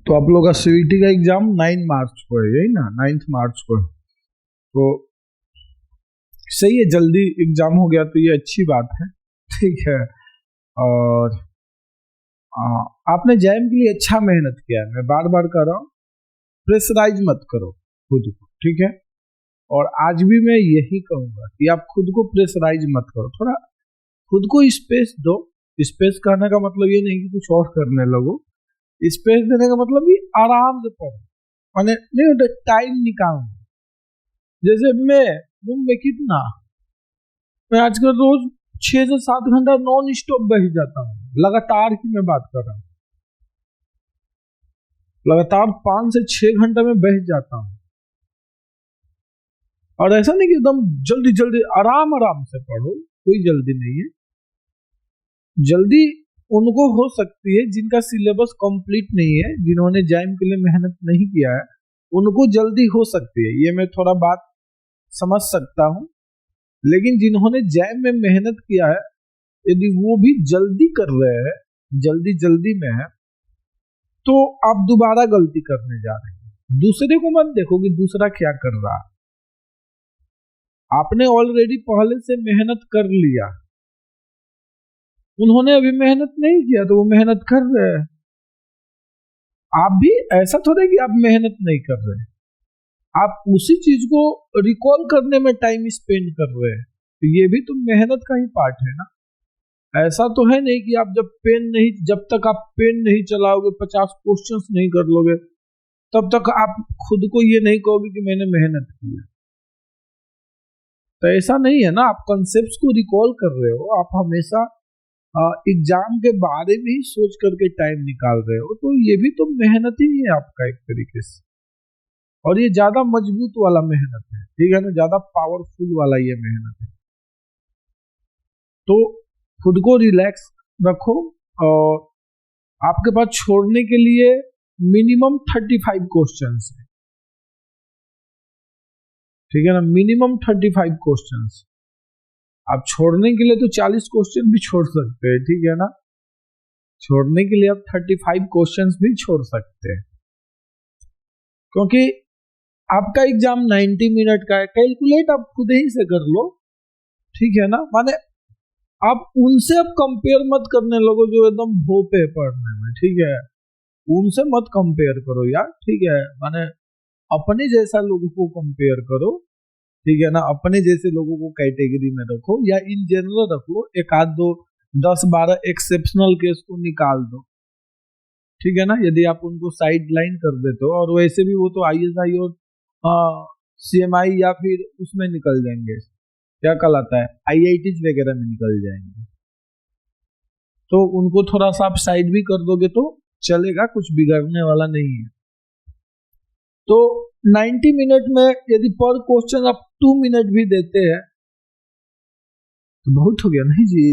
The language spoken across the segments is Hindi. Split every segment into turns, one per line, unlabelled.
तो आप लोग का सीईटी का एग्जाम 9 मार्च को है, यही ना, 9 मार्च को है। तो सही है, जल्दी एग्जाम हो गया तो ये अच्छी बात है, ठीक है। और आपने जैम के लिए अच्छा मेहनत किया है, मैं बार बार कह रहा हूँ, प्रेशराइज मत करो खुद को, ठीक है। और आज भी मैं यही कहूंगा कि आप खुद को प्रेशराइज मत करो, थोड़ा खुद को स्पेस दो। स्पेस कहने का मतलब ये नहीं कि कुछ और करने लगो, स्पेस देने का मतलब ये आराम से पढ़ो, मैंने नहीं होता टाइम निकालना। जैसे मैं कितना, मैं आजकल रोज 6 से 7 घंटा नॉन स्टॉप बैठ जाता हूँ, लगातार की मैं बात कर रहा हूँ, लगातार 5 से 6 घंटा में बैठ जाता हूँ। और ऐसा नहीं कि एकदम जल्दी जल्दी आराम आराम से पढ़ो, कोई जल्दी नहीं है। जल्दी उनको हो सकती है जिनका सिलेबस कंप्लीट नहीं है, जिन्होंने जैम के लिए मेहनत नहीं किया है, उनको जल्दी हो सकती है, ये मैं थोड़ा बात समझ सकता हूं। लेकिन जिन्होंने जैम में मेहनत किया है, यदि वो भी जल्दी कर रहे हैं, जल्दी में है, तो आप दोबारा गलती करने जा रहे हैं। दूसरे को मत देखो कि दूसरा क्या कर रहा है, आपने ऑलरेडी पहले से मेहनत कर लिया, उन्होंने अभी मेहनत नहीं किया तो वो मेहनत कर रहे हैं। आप भी ऐसा थोड़ा कि आप मेहनत नहीं कर रहे हैं, आप उसी चीज को रिकॉल करने में टाइम स्पेंड कर रहे हैं, तो ये भी तो मेहनत का ही पार्ट है ना। ऐसा तो है नहीं कि आप जब तक आप पेन नहीं चलाओगे, 50 क्वेश्चंस नहीं कर लोगे, तब तक आप खुद को ये नहीं कहोगे कि मैंने मेहनत की है। तो ऐसा नहीं है ना, आप कॉन्सेप्ट्स को रिकॉल कर रहे हो, आप हमेशा एग्जाम के बारे में ही सोच करके टाइम निकाल रहे हो, तो ये भी तो मेहनत ही है आपका एक तरीके से। और ये ज्यादा मजबूत वाला मेहनत है, ठीक है ना, ज्यादा पावरफुल वाला ये मेहनत है। तो खुद को रिलैक्स रखो, और आपके पास छोड़ने के लिए मिनिमम 35 क्वेश्चंस है, ठीक है ना, मिनिमम 35 क्वेश्चंस। आप छोड़ने के लिए तो 40 क्वेश्चन भी छोड़ सकते हैं, ठीक है ना, छोड़ने के लिए आप 35 क्वेश्चंस भी छोड़ सकते हैं, क्योंकि आपका एग्जाम 90 मिनट का है। कैलकुलेट आप खुद ही से कर लो, ठीक है ना, माने आप उनसे अब कंपेयर मत करने लगो जो एकदम भोपे पढ़ने में, ठीक है, उनसे मत कंपेयर करो यार, ठीक है, माने अपने जैसा लोगों को कंपेयर करो, ठीक है ना, अपने जैसे लोगों को कैटेगरी में रखो, या इन जनरल रख लो, एक आध दो 10-12 एक्सेप्शनल केस को निकाल दो, ठीक है ना। यदि आप उनको साइड लाइन कर देते हो, और वैसे भी वो तो ISI और CMI या फिर उसमें निकल जाएंगे, क्या कहलाता है, IITs वगैरह में निकल जाएंगे, तो उनको थोड़ा सा आप साइड भी कर दोगे तो चलेगा, कुछ बिगड़ने वाला नहीं है। तो 90 मिनट में यदि पर क्वेश्चन आप 2 मिनट भी देते हैं तो बहुत हो गया, नहीं जी,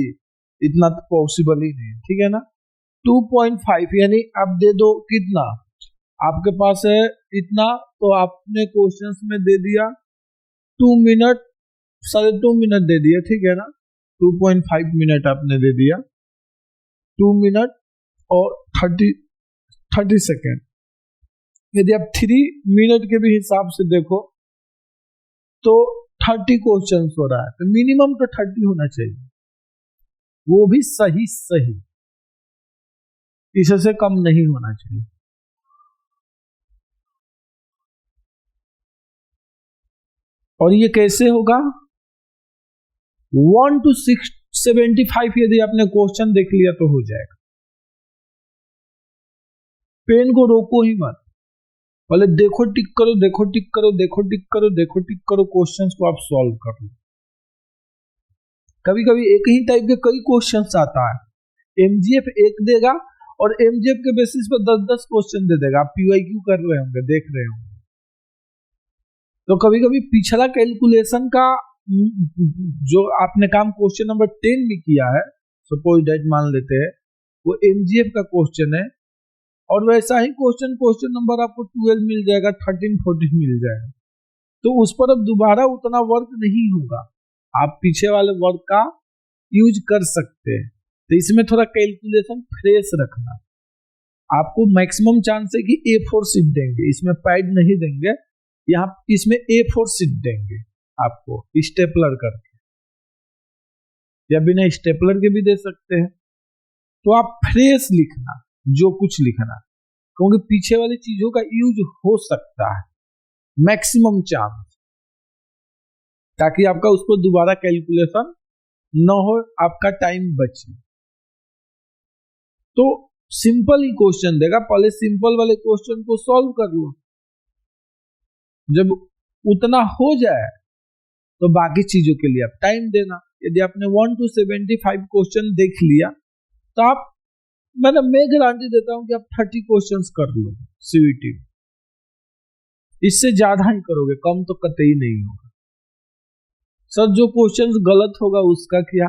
इतना तो पॉसिबल ही नहीं, ठीक है ना। 2.5 यानी आप दे दो कितना, आपके पास है इतना, तो आपने क्वेश्चंस में दे दिया 2 मिनट, 2.5 मिनट दे दिया, ठीक है ना, 2.5 मिनट आपने दे दिया, 2 मिनट और 30 सेकेंड। यदि आप 3 मिनट के भी हिसाब से देखो तो 30 क्वेश्चन हो रहा है, तो मिनिमम तो 30 होना चाहिए, वो भी सही, इससे कम नहीं होना चाहिए। और ये कैसे होगा, 1 to 675 यदि आपने क्वेश्चन देख लिया तो हो जाएगा। पेन को रोको ही मत, पहले देखो टिक करो, देखो टिक करो, देखो टिक करो, देखो टिक करो, क्वेश्चंस को आप सॉल्व कर लो। कभी कभी एक ही टाइप के कई क्वेश्चंस आता है, MGF एक देगा और MGF के बेसिस पर 10-10 क्वेश्चन दे देगा, आप PYQ कर रहे होंगे, देख रहे होंगे। तो कभी कभी पिछला कैलकुलेशन का जो आपने काम क्वेश्चन नंबर 10 में किया है, सपोज डेट मान लेते हैं, वो MGF का क्वेश्चन है, और वैसा ही क्वेश्चन नंबर आपको 12 मिल जाएगा, 13, 14 मिल जाएगा, तो उस पर अब दोबारा उतना वर्क नहीं होगा, आप पीछे वाले वर्क का यूज कर सकते हैं। तो इसमें थोड़ा कैलकुलेशन फ्रेश रखना, आपको मैक्सिमम चांस है कि A4 सीट देंगे, इसमें पैड नहीं देंगे, यहाँ इसमें A4 सीट देंगे आपको स्टेपलर करके, या बिना स्टेपलर के भी दे सकते हैं। तो आप फ्रेश लिखना, जो कुछ लिखना, क्योंकि पीछे वाली चीजों का यूज हो सकता है, मैक्सिमम चांस, ताकि आपका उसको दोबारा कैलकुलेशन न हो, आपका टाइम बचे। तो सिंपल ही क्वेश्चन देगा, पहले सिंपल वाले क्वेश्चन को सॉल्व कर लो, जब उतना हो जाए तो बाकी चीजों के लिए आप टाइम देना। यदि आपने 1 to 75 क्वेश्चन देख लिया तो आप, मतलब मैं गारंटी देता हूं कि आप 30 क्वेश्चंस कर लो सीवीटी में, इससे ज्यादा ही करोगे, कम तो कतई नहीं होगा। सर जो क्वेश्चंस गलत होगा उसका क्या?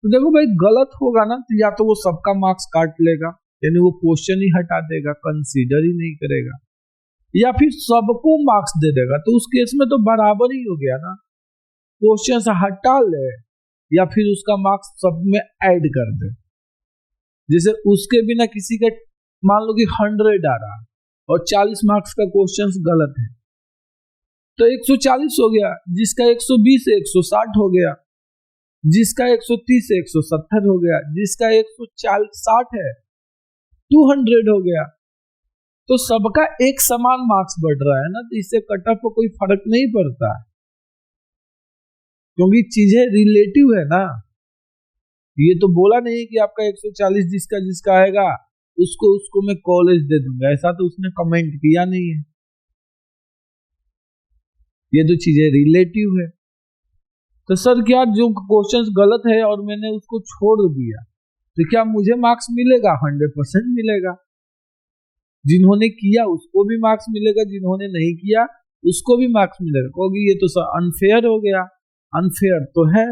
तो देखो भाई, गलत होगा ना तो या तो वो सबका मार्क्स काट लेगा, यानी वो क्वेश्चन ही हटा देगा, कंसीडर ही नहीं करेगा, या फिर सबको मार्क्स दे देगा। तो उस केस में तो बराबर ही हो गया ना, क्वेश्चन से हटा ले या फिर उसका मार्क्स सब में ऐड कर दे। जैसे उसके बिना किसी का मान लो कि 100 आ रहा और 40 मार्क्स का क्वेश्चन गलत है, तो 140 हो गया, जिसका 120 है 160 हो गया, जिसका 130 है 170 हो गया, जिसका 160 है 200 हो गया। तो सबका एक समान मार्क्स बढ़ रहा है ना, तो इससे कट ऑफ को कोई फर्क नहीं पड़ता, क्योंकि चीजें रिलेटिव है ना। ये तो बोला नहीं कि आपका 140 जिसका जिसका आएगा उसको मैं कॉलेज दे दूंगा, ऐसा तो उसने कमेंट किया नहीं है। ये तो चीजें रिलेटिव है। तो सर क्या जो क्वेश्चंस गलत है और मैंने उसको छोड़ दिया तो क्या मुझे मार्क्स मिलेगा? 100% मिलेगा। जिन्होंने किया उसको भी मार्क्स मिलेगा, जिन्होंने नहीं किया उसको भी मार्क्स मिलेगा, क्योंकि ये तो सर अनफेयर हो गया। अनफेयर तो है,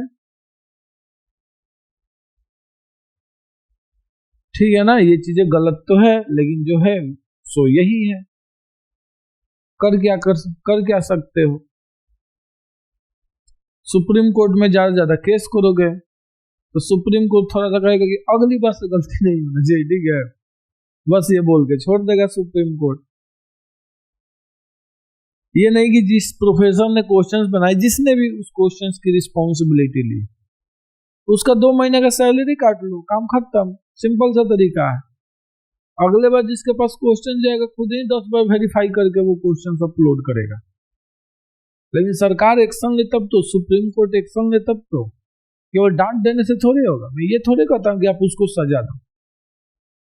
ठीक है ना, ये चीजें गलत तो है, लेकिन जो है सो यही है। कर क्या सकते हो? सुप्रीम कोर्ट में ज्यादा केस करोगे तो सुप्रीम कोर्ट थोड़ा सा कहेगा कि अगली बार से गलती नहीं होना चाहिए, ठीक है, बस ये बोल के छोड़ देगा सुप्रीम कोर्ट। ये नहीं कि जिस प्रोफेसर ने क्वेश्चंस बनाए, जिसने भी उस क्वेश्चंस की रिस्पॉन्सिबिलिटी ली, उसका 2 महीने का सैलरी काट लो, काम खत्म। सिंपल सा तरीका है। अगले बार जिसके पास क्वेश्चन जाएगा खुद ही 10 बार वेरीफाई करके वो क्वेश्चन अपलोड करेगा। लेकिन सरकार एक्शन ले तब तो, सुप्रीम कोर्ट एक्शन ले तब तो, केवल डांट देने से थोड़ी होगा। मैं ये थोड़ी कहता हूँ कि आप उसको सजा दो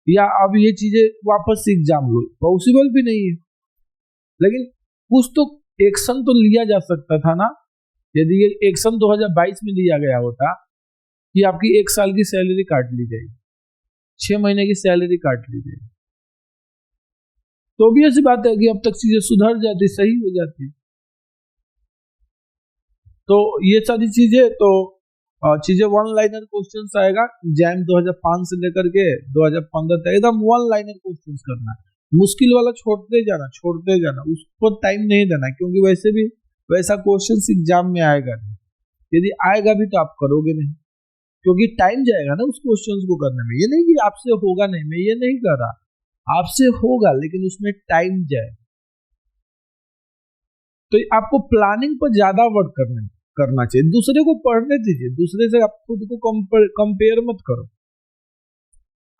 या अब ये चीजें वापस से एग्जाम लो, पॉसिबल भी नहीं है। लेकिन कुछ तो एक्शन तो लिया जा सकता था ना। यदि ये एक्शन 2022 में लिया गया होता कि आपकी 1 साल की सैलरी काट ली जाएगी, 6 महीने की सैलरी काट ली जाएगी, तो भी ऐसी बात है कि अब तक चीजें सुधर जाती, सही हो जाती। तो ये सारी चीजें तो चीजें वन लाइनर क्वेश्चंस आएगा। जैम 2005 से लेकर के 2015 तक एकदम वन लाइनर क्वेश्चंस करना। मुश्किल वाला छोड़ते जाना, उसको टाइम नहीं देना, क्योंकि वैसे भी वैसा क्वेश्चंस एग्जाम में आएगा नहीं। यदि आएगा भी तो आप करोगे नहीं, क्योंकि टाइम जाएगा ना उस क्वेश्चंस को करने में। ये नहीं कि आपसे होगा नहीं, मैं ये नहीं कर रहा, आपसे होगा लेकिन उसमें टाइम जाएगा। तो आपको प्लानिंग पर ज्यादा वर्क करना चाहिए। दूसरे को पढ़ने दीजिए, दूसरे से आप खुद को कंपेयर मत करो,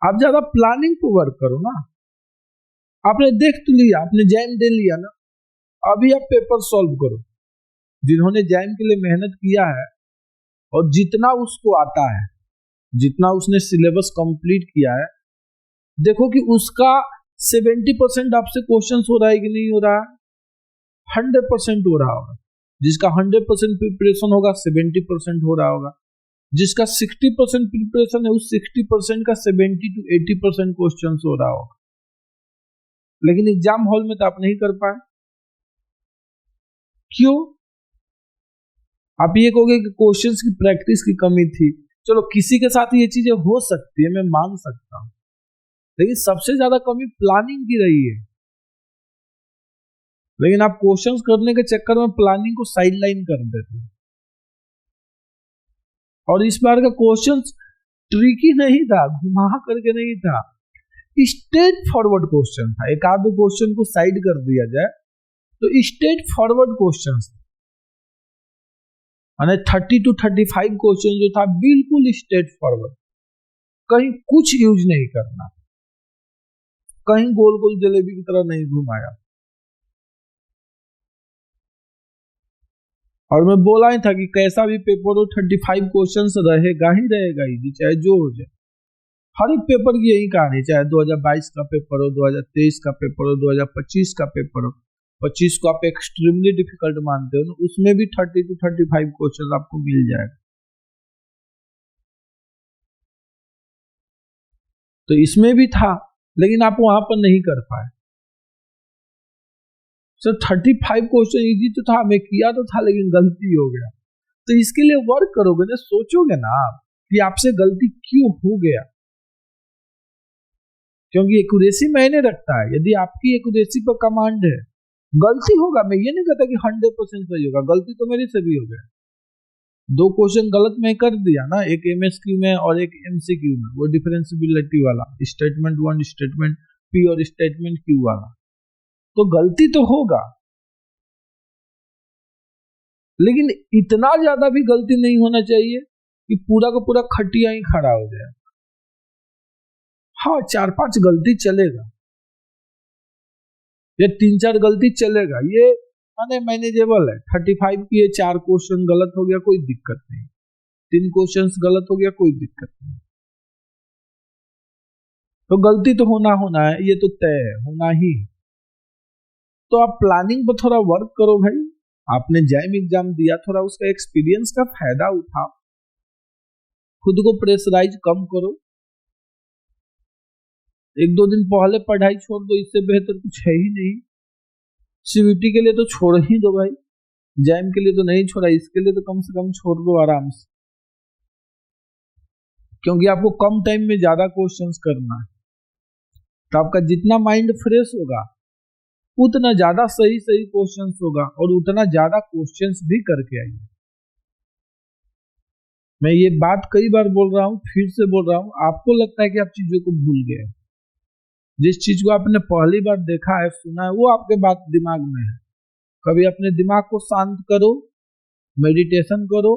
आप ज्यादा प्लानिंग पर वर्क करो ना। आपने देख तो लिया, आपने जैम दे लिया ना, अभी आप पेपर सॉल्व करो। जिन्होंने जैम के लिए मेहनत किया है और जितना उसको आता है, जितना उसने सिलेबस कंप्लीट किया है, देखो कि उसका 70% आपसे क्वेश्चन हो रहा है कि नहीं हो रहा है? 100% हो रहा होगा। जिसका 100% प्रिपरेशन होगा 70% हो रहा होगा। जिसका 60% प्रिपरेशन है उस 60% का 70 to 80% क्वेश्चन हो रहा होगा। लेकिन एग्जाम हॉल में तो आप नहीं कर पाए, क्यों? आप ये कहोगे कि क्वेश्चंस की प्रैक्टिस की कमी थी। चलो किसी के साथ ये चीजें हो सकती है, मैं मान सकता हूं, लेकिन सबसे ज्यादा कमी प्लानिंग की रही है। लेकिन आप क्वेश्चंस करने के चक्कर में प्लानिंग को साइडलाइन कर देते हैं। और इस बार का क्वेश्चन ट्रिकी नहीं था, घुमा करके नहीं था, स्ट्रेट फॉरवर्ड क्वेश्चन था, एक आध क्वेश्चन को साइड कर दिया जाए तो स्ट्रेट फॉरवर्ड क्वेश्चन था, 30 to 35 क्वेश्चन जो था बिल्कुल स्ट्रेट फॉरवर्ड, कहीं कुछ यूज नहीं करना, कहीं गोल गोल जलेबी की तरह नहीं घुमाया। और मैं बोला ही था कि कैसा भी पेपर हो 35 क्वेश्चंस रहेगा ही रहेगा ही, चाहे जो हो जाए। हर एक पेपर की यही कहानी, चाहे 2022 का पेपर हो, 2023 का पेपर हो, 2025 का पेपर हो, 25 को आप एक्सट्रीमली डिफिकल्ट मानते हो, उसमें भी 30 to 35 क्वेश्चन आपको मिल जाएगा। तो इसमें भी था, लेकिन आप वहां पर नहीं कर पाए। सर 35 क्वेश्चन इजी तो था, मैं किया तो था, लेकिन गलती हो गया। तो इसके लिए वर्क करोगे ना, सोचोगे ना आप कि आपसे गलती क्यों हो गया, क्योंकि एक्यूरेसी मायने रखता है। यदि आपकी एक्यूरेसी पर कमांड है, गलती होगा, मैं ये नहीं कहता कि 100% सही होगा, गलती तो मेरे से भी हो गया। 2 क्वेश्चन गलत मैं कर दिया ना, एक एमएसक्यू में और एक एमसीक्यू में, वो डिफरेंशियबिलिटी वाला, स्टेटमेंट 1, स्टेटमेंट पी और स्टेटमेंट क्यू वाला, तो गलती तो होगा, लेकिन इतना ज्यादा भी गलती नहीं होना चाहिए कि पूरा का पूरा खटिया ही खड़ा हो जाए। हाँ 4-5 गलती चलेगा या 3-4 गलती चलेगा, ये मैनेजेबल है। 35 की 4 क्वेश्चन गलत हो गया कोई दिक्कत नहीं, 3 क्वेश्चन गलत हो गया कोई दिक्कत नहीं। तो गलती तो होना है, ये तो तय है, होना ही। तो आप प्लानिंग पर थोड़ा वर्क करो भाई, आपने जैम एग्जाम दिया, थोड़ा उसका एक्सपीरियंस का फायदा उठाओ, खुद को प्रेशराइज कम करो, 1-2 दिन पहले पढ़ाई छोड़ दो, इससे बेहतर कुछ है ही नहीं। सीवीटी के लिए तो छोड़ ही दो भाई, जैम के लिए तो नहीं छोड़ा, इसके लिए तो कम से कम छोड़ दो आराम से, क्योंकि आपको कम टाइम में ज्यादा क्वेश्चंस करना है। तो आपका जितना माइंड फ्रेश होगा उतना ज्यादा सही क्वेश्चंस होगा और उतना ज्यादा क्वेश्चंस भी करके आइए। मैं ये बात कई बार बोल रहा हूं, फिर से बोल रहा हूं, आपको लगता है कि आप चीजों को भूल गए, जिस चीज को आपने पहली बार देखा है, सुना है, वो आपके बात दिमाग में है। कभी अपने दिमाग को शांत करो, मेडिटेशन करो,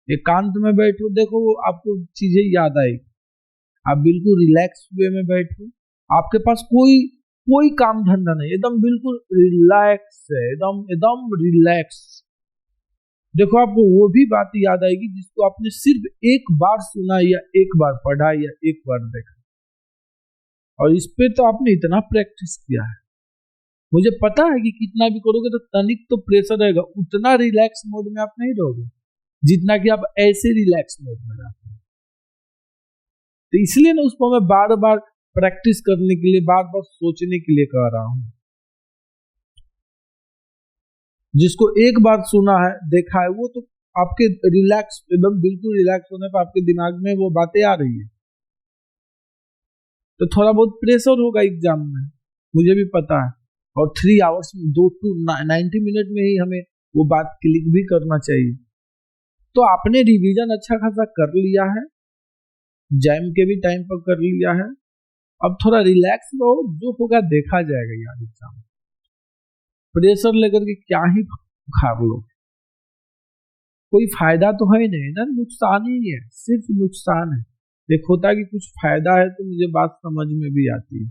एकांत में बैठो, देखो वो आपको चीजें याद आएगी। आप बिल्कुल रिलैक्स वे में बैठो, आपके पास कोई काम धंधा नहीं, एकदम बिल्कुल रिलैक्स है, एकदम रिलैक्स। देखो आपको वो भी बात याद आएगी जिसको आपने सिर्फ एक बार सुना या एक बार पढ़ा या एक बार देखा, और इस पे तो आपने इतना प्रैक्टिस किया है। मुझे पता है कि कितना भी करोगे तो तनिक तो प्रेशर रहेगा, उतना रिलैक्स मोड में आप नहीं रहोगे जितना कि आप ऐसे रिलैक्स मोड में रहते हैं। तो इसलिए ना उसको मैं बार बार प्रैक्टिस करने के लिए, बार बार सोचने के लिए कह रहा हूं। जिसको एक बार सुना है, देखा है, वो तो आपके रिलैक्स, एकदम बिल्कुल रिलैक्स होने पर आपके दिमाग में वो बातें आ रही है। तो थोड़ा बहुत प्रेशर होगा एग्जाम में, मुझे भी पता है, और 3 आवर्स में 90 मिनट में ही हमें वो बात क्लिक भी करना चाहिए। तो आपने रिवीजन अच्छा खासा कर लिया है, जैम के भी टाइम पर कर लिया है, अब थोड़ा रिलैक्स रहो, जो होगा देखा जाएगा यार। एग्जाम प्रेशर लेकर के क्या ही खार लो, कोई फायदा तो है नहीं ना, नुकसान ही है, सिर्फ नुकसान है। एक होता है कि कुछ फायदा है तो मुझे बात समझ में भी आती है,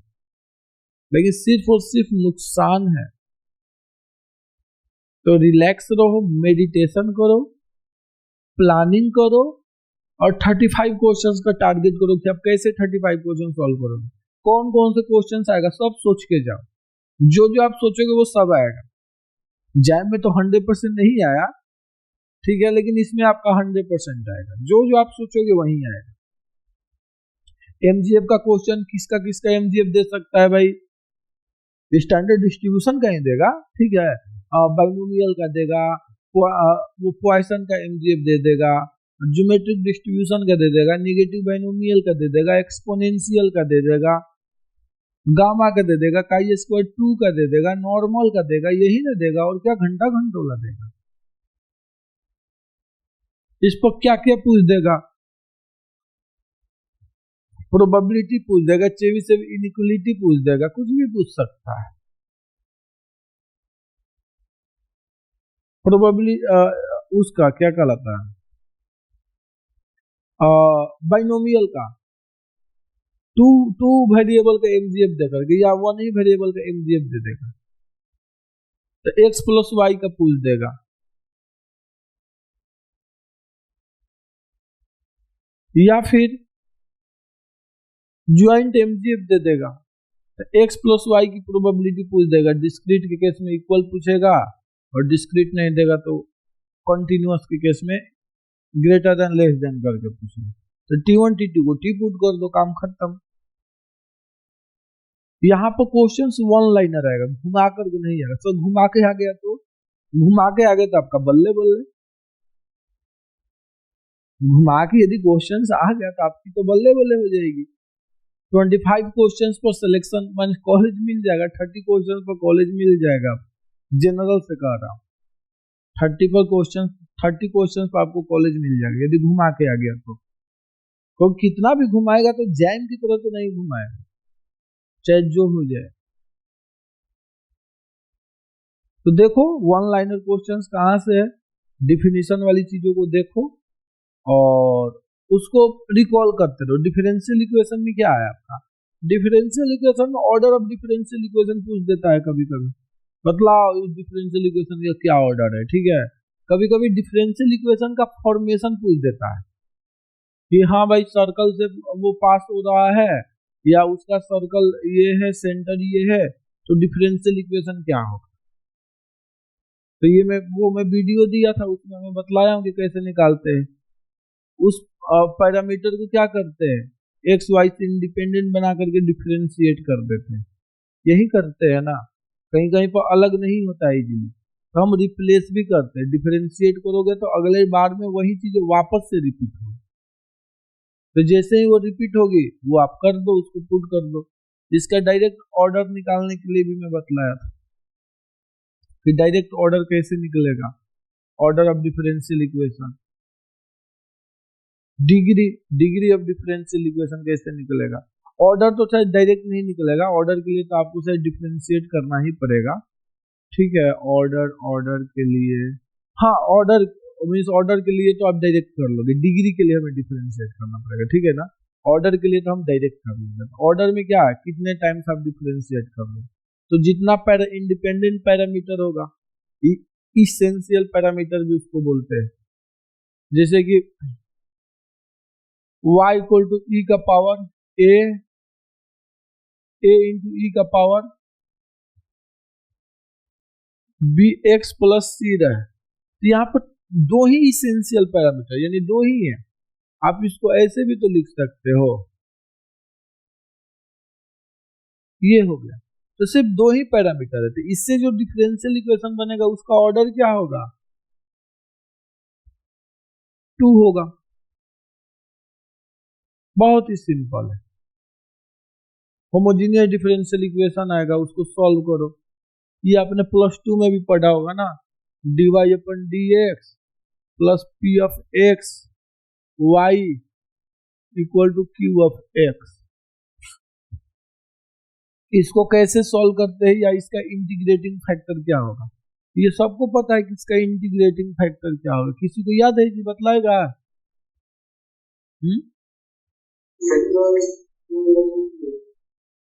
लेकिन सिर्फ और सिर्फ नुकसान है। तो रिलैक्स रहो, मेडिटेशन करो, प्लानिंग करो, और 35 क्वेश्चंस का टारगेट करो कि आप कैसे 35 क्वेश्चन सॉल्व करोगे, कौन कौन से क्वेश्चंस आएगा सब सोच के जाओ, जो जो आप सोचोगे वो सब आएगा। जैम में तो 100% नहीं आया, ठीक है, लेकिन इसमें आपका 100% आएगा, जो जो आप सोचोगे वही आएगा। एमजीएफ का क्वेश्चन किसका एमजीएफ दे सकता है भाई, स्टैंडर्ड डिस्ट्रीब्यूशन का ही देगा, ठीक है, बाइनोमियल का देगा, वो पॉइसन का एमजीएफ दे देगा, ज्योमेट्रिक डिस्ट्रीब्यूशन का दे देगा, नेगेटिव बाइनोमियल का दे देगा, एक्सपोनेंशियल का दे देगा, गामा का दे देगा, काई स्क्वायर 2 का दे देगा, नॉर्मल का देगा, यही ना देगा, और क्या घंटा घंटोला देगा, इस पर क्या क्या पूछ देगा। प्रोबेबिलिटी पूछ देगा, चेबीशेव इनइक्वालिटी पूछ देगा, कुछ भी पूछ सकता है। प्रोबेबिलिटी उसका क्या कहलाता है, बाइनोमियल का टू वेरिएबल का एमजीएफ देकर के या वन ही वेरिएबल का एमजीएफ दे देगा, तो एक्स प्लस वाई का पूछ देगा, या फिर ज्वाइंट एमजीएफ दे देगा, तो एक्स प्लस वाई की प्रोबेबिलिटी पूछ देगा। डिस्क्रीट के केस में इक्वल पूछेगा और डिस्क्रीट नहीं देगा तो कॉन्टिन्यूअस के केस में ग्रेटर देन लेस देन करके पूछेगा। तो T1 T2 को T पुट कर दो, काम खत्म। यहाँ पर क्वेश्चन वन लाइनर आएगा, घुमा करके नहीं आएगा। तो घुमा के आ गया तो आपका बल्ले बल्ले, घुमा के यदि क्वेश्चन आ गया तो आपकी तो बल्ले बल्ले हो जाएगी। 25 क्वेश्चन पर सिलेक्शन मान कॉलेज मिल जाएगा, 30 क्वेश्चन पर कॉलेज मिल जाएगा। जनरल से कह रहा हूँ 30 क्वेश्चन पर आपको कॉलेज मिल जाएगा यदि घुमा के आ गया तो कितना भी घुमाएगा तो जैम की तरह तो नहीं घुमाएगा, चाहे जो हो जाए। तो देखो वन लाइनर क्वेश्चंस कहाँ से है, डिफिनीशन वाली चीजों को देखो और उसको रिकॉल करते रहो। डिफरेंशियल इक्वेशन में क्या है आपका, डिफरेंशियल इक्वेशन में ऑर्डर ऑफ डिफरेंशियल इक्वेशन पूछ देता है कभी कभी, बतलाओ इस डिफरेंशियल इक्वेशन का क्या ऑर्डर है, ठीक है। कभी कभी डिफरेंशियल इक्वेशन का फॉर्मेशन पूछ देता है कि हाँ भाई सर्कल से वो पास हो रहा है या उसका सर्कल ये है, सेंटर ये है, तो डिफरेंशियल इक्वेशन क्या होगा। तो ये मैं वीडियो दिया था, उसमें मैं बतलाया हूँ कि कैसे निकालते हैं। उस पैरामीटर को क्या करते हैं, एक्स वाई से इंडिपेंडेंट बना करके डिफरेंशिएट कर देते हैं, यही करते हैं ना। कहीं कहीं पर अलग नहीं होता है इजीली, तो हम रिप्लेस भी करते हैं। डिफरेंशिएट करोगे तो अगले बार में वही चीज वापस से रिपीट हो, तो जैसे ही वो रिपीट होगी वो आप कर दो, उसको पुट कर दो। इसका डायरेक्ट ऑर्डर निकालने के लिए भी मैं बतलाया था कि डायरेक्ट ऑर्डर कैसे निकलेगा, order of differential equation, degree of differential equation कैसे निकलेगा। ऑर्डर तो शायद डायरेक्ट नहीं निकलेगा, ऑर्डर के लिए तो आपको शायद डिफरेंशिएट करना ही पड़ेगा, ठीक है। ऑर्डर के लिए, हाँ ऑर्डर मीन्स ऑर्डर के लिए तो आप डायरेक्ट कर लोगे, डिग्री के लिए हमें डिफरेंशिएट करना पड़ेगा, ठीक है ना। ऑर्डर के लिए तो हम डायरेक्ट कर लेंगे। ऑर्डर में क्या है, कितने टाइम्स आप डिफरेंशिएट कर लो, तो जितना इंडिपेंडेंट पैरामीटर होगा, इसेंशियल पैरामीटर भी उसको बोलते हैं, जैसे कि y इक्वल टू ई का पावर a इंटू ई का power b x plus c रहे। तो यहाँ पर दो ही इसेंशियल पैरामीटर यानी दो ही है, आप इसको ऐसे भी तो लिख सकते हो, ये हो गया। तो सिर्फ दो ही पैरामीटर है, तो इससे जो डिफरेंशियल इक्वेशन बनेगा उसका ऑर्डर क्या होगा, 2 होगा। बहुत ही सिंपल है। होमोजीनियस डिफरेंशियल इक्वेशन आएगा, उसको सॉल्व करो। ये आपने +2 में भी पढ़ा होगा ना, dy अपन dx plus p of x y equal to q of x। इसको कैसे सॉल्व करते हैं या इसका इंटीग्रेटिंग फैक्टर क्या होगा, ये सबको पता है कि इसका इंटीग्रेटिंग फैक्टर क्या होगा। किसी को याद है जी, बतलाएगा।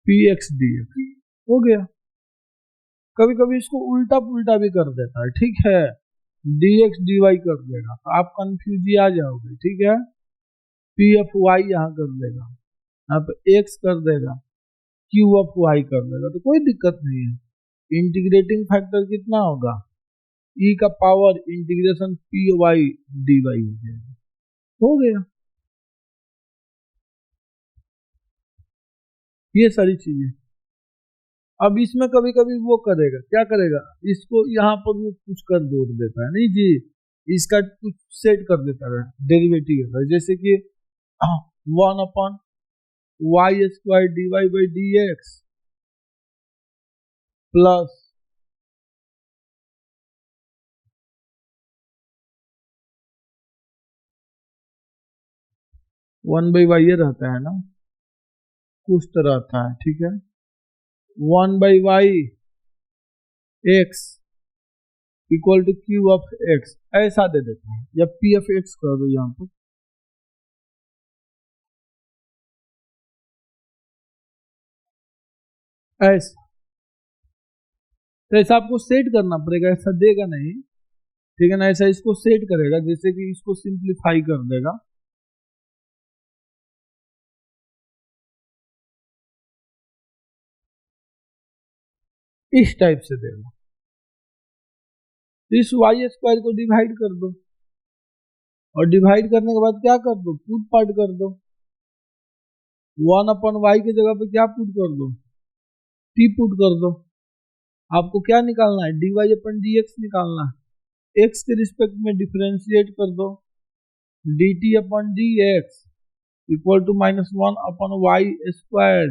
px dx हो गया। कभी कभी इसको उल्टा पुल्टा भी कर देता है, ठीक है, dx dy कर देगा तो आप कंफ्यूज आ जाओगे, ठीक है। p ऑफ y यहाँ कर देगा, यहाँ पे x कर देगा, q ऑफ y कर देगा, तो कोई दिक्कत नहीं है। इंटीग्रेटिंग फैक्टर कितना होगा, e का पावर इंटीग्रेशन py dy हो जाएगा, हो गया। ये सारी चीजें। अब इसमें कभी कभी वो करेगा, क्या करेगा, इसको यहाँ पर वो कुछ कर जोड़ देता है, नहीं जी, इसका कुछ सेट कर देता है, डेरिवेटिव है, जैसे कि 1/y² dy by dx plus 1/y रहता है ना, कुछ तरह आता है, ठीक है। 1/y x equal to Q of x ऐसा दे देता है, या p ऑफ x कर दो यहाँ पर। ऐसा तो ऐसा आपको सेट करना पड़ेगा, ऐसा देगा नहीं, ठीक है ना। ऐसा इसको सेट करेगा, जैसे कि इसको सिंप्लीफाई कर देगा। इस टाइप से देगा। इस वाई स्क्वायर को डिवाइड कर दो, और डिवाइड करने के बाद क्या कर दो, पुट पार्ट कर दो। 1/y की जगह पे क्या पुट कर दो, t पुट कर दो। आपको क्या निकालना है, dy/dx निकालना है। x के रिस्पेक्ट में डिफरेंशिएट कर दो, dt/dx equal to -1/y square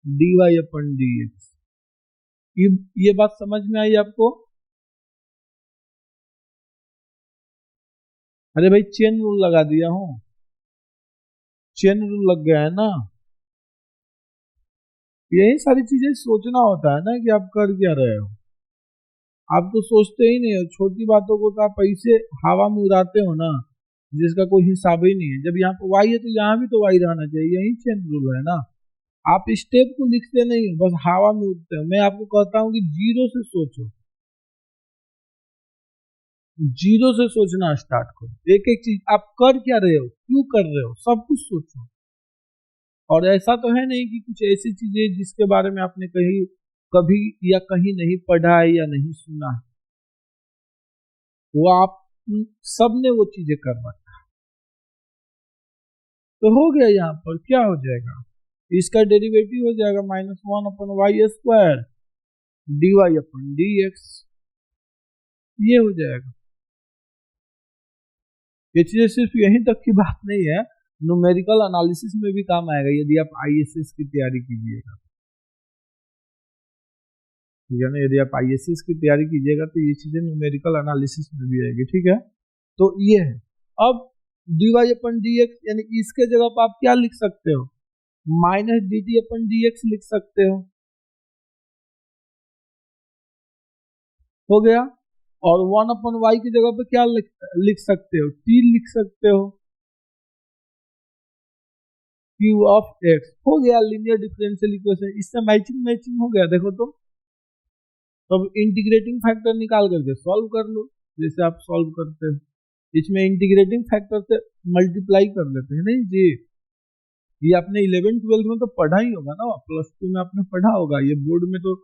dy/dx। ये बात समझ में आई आपको? अरे भाई चेन रूल लगा दिया हूं, चेन रूल लग गया है ना। यही सारी चीजें सोचना होता है ना कि आप कर क्या रहे हो। आप तो सोचते ही नहीं हो, छोटी बातों को तो आप ऐसे हवा में उड़ाते हो ना, जिसका कोई हिसाब ही नहीं है। जब यहाँ पर वाई है तो यहाँ भी तो वाई रहना चाहिए, यही चेन रूल है ना। आप स्टेप को लिखते नहीं हो, बस हवा में उड़ते हो। मैं आपको कहता हूँ कि जीरो से सोचो, जीरो से सोचना स्टार्ट करो। एक एक चीज आप कर क्या रहे हो, क्यों कर रहे हो, सब कुछ सोचो। और ऐसा तो है नहीं कि कुछ ऐसी चीजें जिसके बारे में आपने कहीं कभी या कहीं नहीं पढ़ा है या नहीं सुना है, वो आप सबने वो चीजें कर रखा है। तो हो गया, यहाँ पर क्या हो जाएगा, इसका डेरिवेटिव हो जाएगा -1/y स्क्वायर dy/dx। ये हो जाएगा। ये चीजें सिर्फ यहीं तक की बात नहीं है, न्यूमेरिकल एनालिसिस में भी काम आएगा यदि आप आईएसएस की तैयारी कीजिएगा, ठीक है ना। यदि आप आईएसएस की तैयारी कीजिएगा तो ये चीजें न्यूमेरिकल एनालिसिस में भी आएगी, ठीक है। तो ये है। अब dy/dx यानी इसके जगह पर आप क्या लिख सकते हो, -dt/dx लिख सकते हो गया। और 1/y की जगह पे क्या लिख सकते हो, t लिख सकते हो, q ऑफ x। हो गया लीनियर डिफरेंशियल इक्वेशन, इससे मैचिंग हो गया। देखो तो अब इंटीग्रेटिंग फैक्टर निकाल करके सॉल्व कर लो, जैसे आप सॉल्व करते हो। इसमें इंटीग्रेटिंग फैक्टर से मल्टीप्लाई कर लेते हैं, नहीं जी। ये आपने 11-12 में तो पढ़ा ही होगा ना, +2 में आपने पढ़ा होगा। ये बोर्ड में तो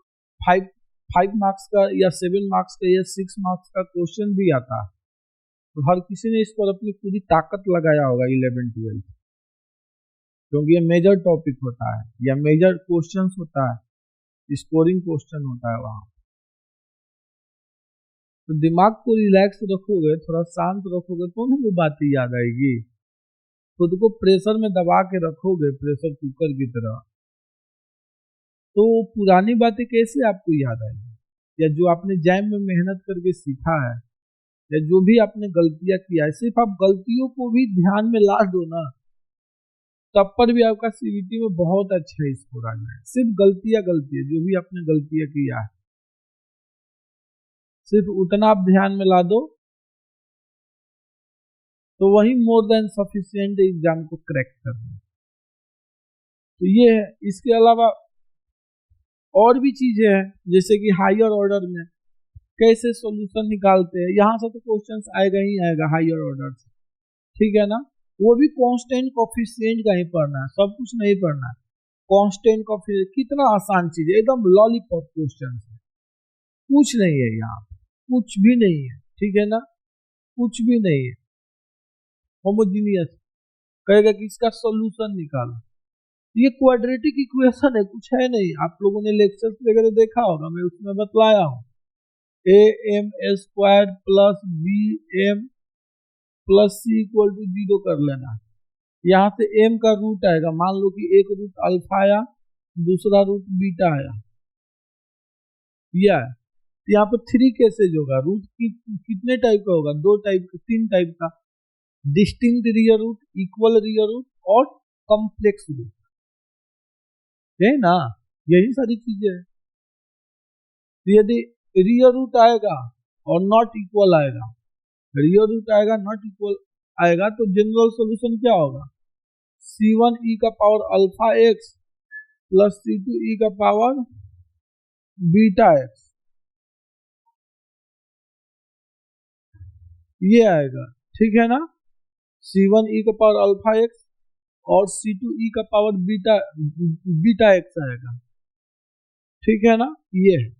5 मार्क्स का या 7 मार्क्स का या 6 मार्क्स का क्वेश्चन भी आता है। तो हर किसी ने इस पर अपनी पूरी ताकत लगाया होगा 11-12, क्योंकि ये मेजर टॉपिक होता है या मेजर क्वेश्चन होता है, स्कोरिंग क्वेश्चन होता है वहां। तो दिमाग को रिलैक्स रखोगे, थोड़ा शांत रखोगे तो ना वो बातें याद आएगी। खुद को प्रेशर में दबा के रखोगे, प्रेशर कुकर की तरह, तो पुरानी बातें कैसे आपको याद आएगी। या जो आपने जैम में मेहनत करके सीखा है, या जो भी आपने गलतियां किया है, सिर्फ आप गलतियों को भी ध्यान में ला दो ना, तब पर भी आपका सीबीटी में बहुत अच्छा स्कोर आ जाए। सिर्फ गलतियां जो भी आपने गलतियां किया है, सिर्फ उतना आप ध्यान में ला दो, तो वही मोर देन सफिशिएंट एग्जाम को क्रैक करना। तो ये है। इसके अलावा और भी चीजें हैं, जैसे कि हायर ऑर्डर में कैसे सॉल्यूशन निकालते हैं। यहां से तो क्वेश्चंस आएगा ही आएगा हायर ऑर्डर से, ठीक है ना। वो भी कांस्टेंट कोफिशिएंट का ही पढ़ना है, सब कुछ नहीं पढ़ना है। कांस्टेंट कोफिशिएंट कितना आसान चीज है, एकदम लॉलीपॉप क्वेश्चन है, कुछ नहीं है यहाँ, कुछ भी नहीं है, ठीक है ना, कुछ भी नहीं है। होमोजीनियस कहेगा कि इसका सॉल्यूशन निकालो। ये क्वाड्रेटिक इक्वेशन है, कुछ है नहीं। आप लोगों ने लेक्चर्स वगैरह देखा होगा, मैं उसमें बतलाया हूँ, am² plus bm plus c equal to 0 कर लेना है। यहाँ से m का रूट आएगा, मान लो कि एक रूट अल्फा आया, दूसरा रूट बीटा आया, यह यहाँ पर 3 कैसे होगा, रूट कितने टाइप का होगा, 2 टाइप का, 3 टाइप का, distinct real root, equal real root और कॉम्प्लेक्स रूट। यही ना, यही सारी चीजें है। यदि रियल रूट आएगा और नॉट इक्वल आएगा, रियल रूट आएगा नॉट इक्वल आएगा, तो जनरल सॉल्यूशन क्या होगा? C1 e का power alpha x plus C2 e का पावर बीटा एक्स, ये आएगा। ठीक है ना, C1 e का पावर अल्फा एक्स और C2 e का पावर बीटा बीटा एक्स आएगा। ठीक है ना, ये है।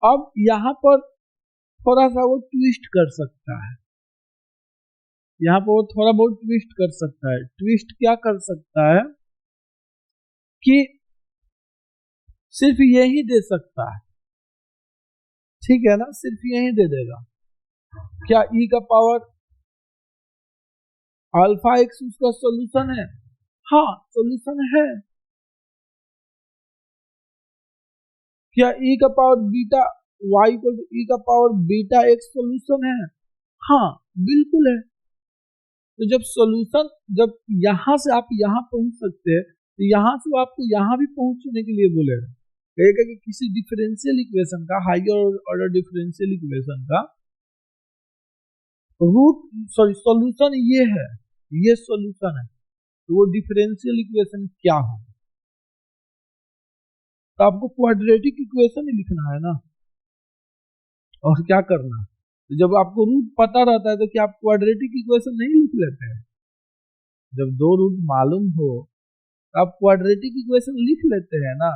अब यहां पर थोड़ा सा वो ट्विस्ट कर सकता है, यहाँ पर वो थोड़ा बहुत ट्विस्ट कर सकता है। ट्विस्ट क्या कर सकता है कि सिर्फ यही दे सकता है, ठीक है ना, सिर्फ यही दे देगा। क्या e का पावर अल्फा एक्स उसका सॉल्यूशन है? हाँ, सॉल्यूशन है। क्या e का power beta y equal to e का पावर बीटा एक्स सॉल्यूशन है? हाँ, बिल्कुल है। तो जब सॉल्यूशन, जब यहां से आप यहां पहुंच सकते हैं, तो यहां से वो आपको यहां भी पहुंचने के लिए बोलेगा, कहेगा कि किसी डिफरेंशियल इक्वेशन का, हायर ऑर्डर डिफरेंशियल इक्वेशन का रूट, सॉरी सॉल्यूशन ये है, ये सॉल्यूशन है, तो वो डिफरेंशियल इक्वेशन क्या हो? तो आपको क्वाड्रेटिक इक्वेशन ही लिखना है ना, और क्या करना है? तो जब आपको रूट पता रहता है तो क्या आप क्वाड्रेटिक इक्वेशन नहीं लिख लेते हैं? जब दो रूट मालूम हो तो आप क्वाड्रेटिक इक्वेशन लिख लेते हैं ना,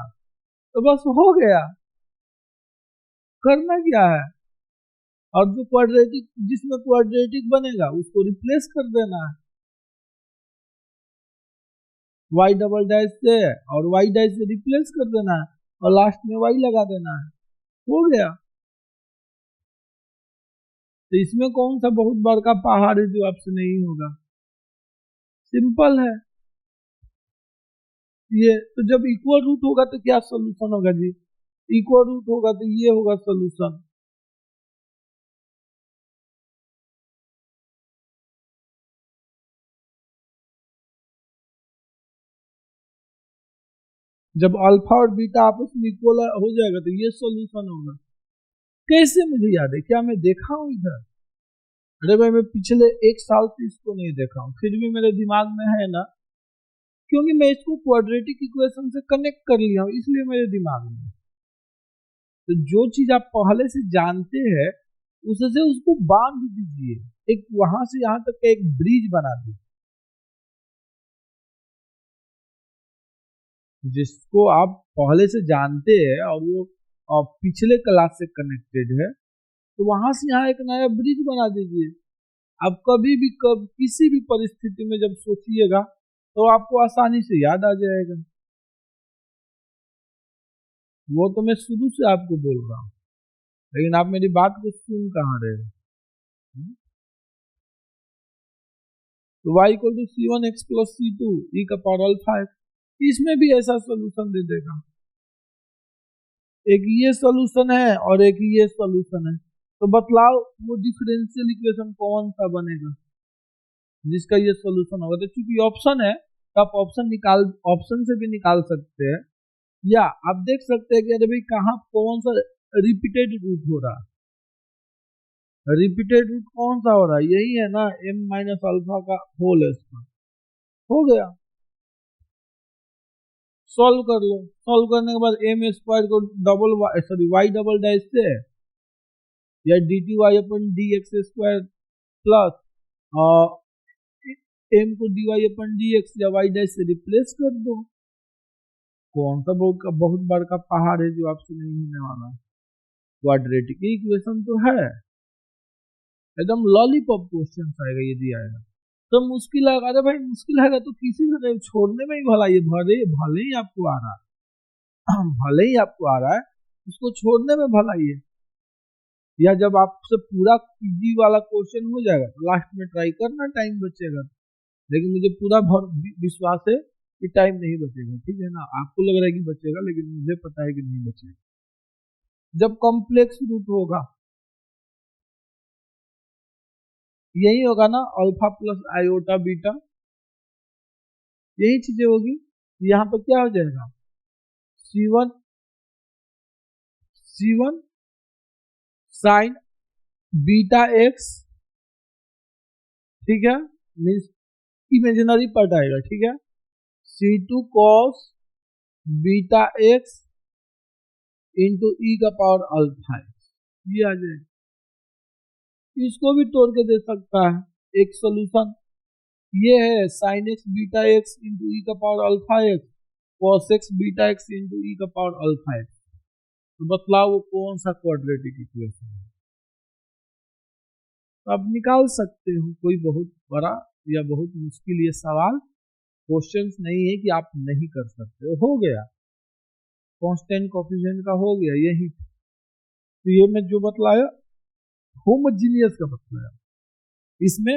तो बस हो गया। करना क्या है, और जो क्वाड्रेटिक, जिसमें क्वाड्रेटिक बनेगा उसको रिप्लेस कर देना है y डबल डैश से, और y डैश से रिप्लेस कर देना है, और लास्ट में y लगा देना है, हो गया। तो इसमें कौन सा बहुत बड़का पहाड़ है जो आपसे नहीं होगा? सिंपल है ये। तो जब इक्वल रूट होगा तो क्या सोल्यूशन होगा जी? इक्वल रूट होगा तो ये होगा सोल्यूशन। जब अल्फा और बीटा आपस में इक्वल हो जाएगा तो ये सोल्यूशन होगा। कैसे मुझे याद है, क्या मैं देखा हूं इधर? अरे भाई, मैं पिछले एक साल से इसको नहीं देखा हूं, फिर भी मेरे दिमाग में है ना, क्योंकि मैं इसको क्वाड्रेटिक इक्वेशन से कनेक्ट कर लिया हूं, इसलिए मेरे दिमाग में। तो जो चीज आप पहले से जानते हैं उससे उसको बांध दीजिए, एक वहां से यहां तक का एक ब्रिज बना दीजिए। जिसको आप पहले से जानते हैं और वो पिछले क्लास से कनेक्टेड है, तो वहां से यहाँ एक नया ब्रिज बना दीजिए। आप कभी भी किसी भी परिस्थिति में जब सोचिएगा तो आपको आसानी से याद आ जाएगा। वो तो मैं शुरू से आपको बोल रहा हूँ, लेकिन आप मेरी बात को सुन कहाँ रहे हो? तो y equal to C1x plus C2 e का पावर अल्फा है, इसमें भी ऐसा सोल्यूशन दे देगा। एक ये सोल्यूशन है और एक ये सोल्यूशन है, तो बतलाओ वो डिफरेंशियल इक्वेशन कौन सा बनेगा जिसका ये सोल्यूशन होगा? तो चूंकि ऑप्शन है तो आप ऑप्शन से भी निकाल सकते हैं, या आप देख सकते हैं कि अरे भाई कहाँ कौन सा रिपीटेड रूट हो रहा है। रिपीटेड रूट कौन सा हो रहा है? यही है ना, m माइनस अल्फा का होल स्क्वायर। हो गया, सॉल्व कर लो। सॉल्व करने के बाद एम स्क्वायर को double sorry y double dash से, या d t y upon d x square plus m को d y upon d x या वाई डैश से रिप्लेस कर दो। कौन सा बहुत बड़का पहाड़ है जो आपसे नहीं होने वाला? क्वाड्रेटिक इक्वेशन तो है, एकदम लॉलीपॉप क्वेश्चन आएगा यदि आएगा तो। मुश्किल आएगा, अरे भाई मुश्किल आएगा तो किसी से छोड़ने में ही भला, ये भले भले ही आपको आ रहा है भले ही आपको आ रहा है, उसको छोड़ने में भला ये। या जब आपसे पूरा पीजी वाला क्वेश्चन हो जाएगा तो लास्ट में ट्राई करना, टाइम बचेगा। लेकिन मुझे पूरा विश्वास है कि टाइम नहीं बचेगा, ठीक है ना? आपको लग रहा है कि बचेगा, लेकिन मुझे पता है कि नहीं बचेगा। जब कॉम्प्लेक्स रूट होगा, यही होगा ना, अल्फा प्लस आयोटा बीटा, यही चीजें होगी। यहाँ पर क्या हो जाएगा, C1 साइन बीटा एक्स, ठीक है, मीन्स इमेजिनरी पार्ट आएगा, ठीक है, C2 cos beta x into e का पावर अल्फा एक्स, ये आ जाएगा। इसको भी तोड़ के दे सकता है एक सोल्यूशन, ये है sine x beta x into e का power alpha x cos x beta x into e का पावर अल्फा एक्स। तो बतलाओ वो कौन सा क्वाड्रेटिक इक्वेशन है। तो आप निकाल सकते हो, कोई बहुत बड़ा या बहुत मुश्किल ये सवाल क्वेश्चंस नहीं है कि आप नहीं कर सकते हो गया, कांस्टेंट कोएफिशिएंट का हो गया यही। तो ये मैं जो बतलाया होमोजीनियस का बतलाया, इसमें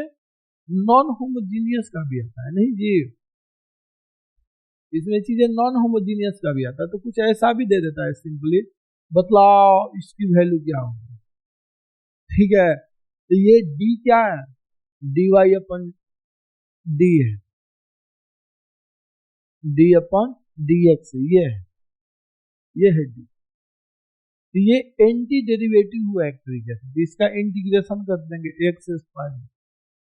नॉन होमोजीनियस का भी आता है, नहीं जी, इसमें चीजें नॉन होमोजीनियस का भी आता है। तो कुछ ऐसा भी दे देता है सिंपली, बतलाओ इसकी वैल्यू क्या होगी, ठीक है। तो ये डी क्या है, डी वाई अपन डी है, डी अपन डी एक्स ये है डी। तो ये एंटी डेरिवेटिव हुआ एक तरीके से, इसका इंटीग्रेशन कर देंगे एक्स स्क्वायर में।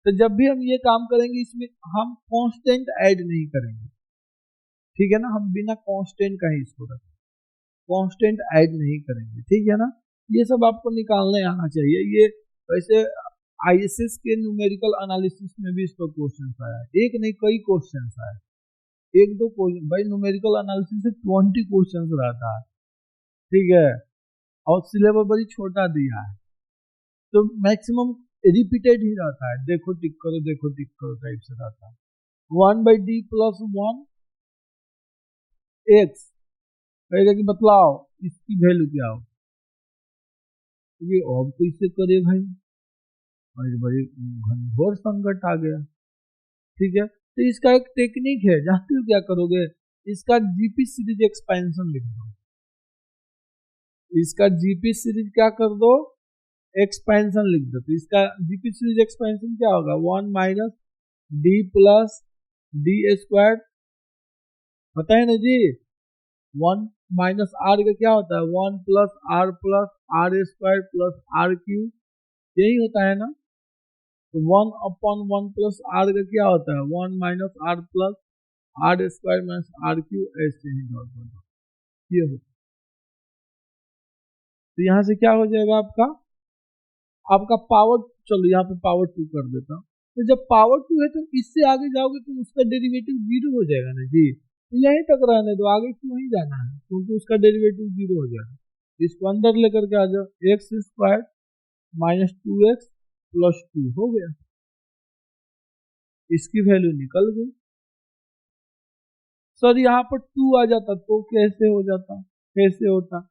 तो जब भी हम ये काम करेंगे इसमें हम कांस्टेंट ऐड नहीं करेंगे, ठीक है ना, हम बिना कांस्टेंट का ही इसको रखेंगे, कांस्टेंट ऐड नहीं करेंगे, ठीक है ना। ये सब आपको निकालने आना चाहिए। ये वैसे आईएसएस के न्यूमेरिकल एनालिसिस में भी इसका क्वेश्चन आया, एक नहीं कई क्वेश्चन आए, एक दो क्वेश्चन, भाई न्यूमेरिकल एनालिसिस से 20 क्वेश्चन रहता है, ठीक है, और सिलेबस बड़ी छोटा दिया है, तो मैक्सिमम रिपीटेड ही रहता है, देखो टिक करो टाइप से रहता है। 1/d प्लस 1 एक्स कहेगा कि बतलाओ इसकी वैल्यू क्या हो, ये और कैसे करे भाई, अरे बड़ी घनघोर संकट आ गया, ठीक है। तो इसका एक टेक्निक है, जानते हो क्या करोगे, इसका जीपी सीरीज एक्सपेंशन लिख दो, इसका जीपी सीरीज क्या कर दो, एक्सपेंशन लिख दो। तो इसका जीपी सीरीज एक्सपेंशन क्या होगा, 1 minus D plus D square, पता है ना जी, 1 माइनस आर का क्या होता है, 1 plus R square plus R cube, यही होता है ना। तो 1 अपॉन 1 प्लस आर का क्या होता है, 1 minus R plus R square minus R cube, ऐसे ही डॉट डॉट ये होता है। तो यहाँ से क्या हो जाएगा आपका पावर, चलो यहाँ पे पावर 2 कर देता हूँ। तो जब पावर 2 है तो इससे आगे जाओगे तो उसका डेरिवेटिव 0 हो जाएगा ना जी, तो यहीं तक रहने दो, आगे क्यों ही जाना है, क्योंकि उसका डेरिवेटिव 0 हो जाएगा। इसको अंदर लेकर के आ जाओ, x square minus 2x plus 2 हो गया, इसकी वैल्यू निकल गई। सर यहाँ पर 2 आ जाता तो कैसे हो जाता, कैसे होता,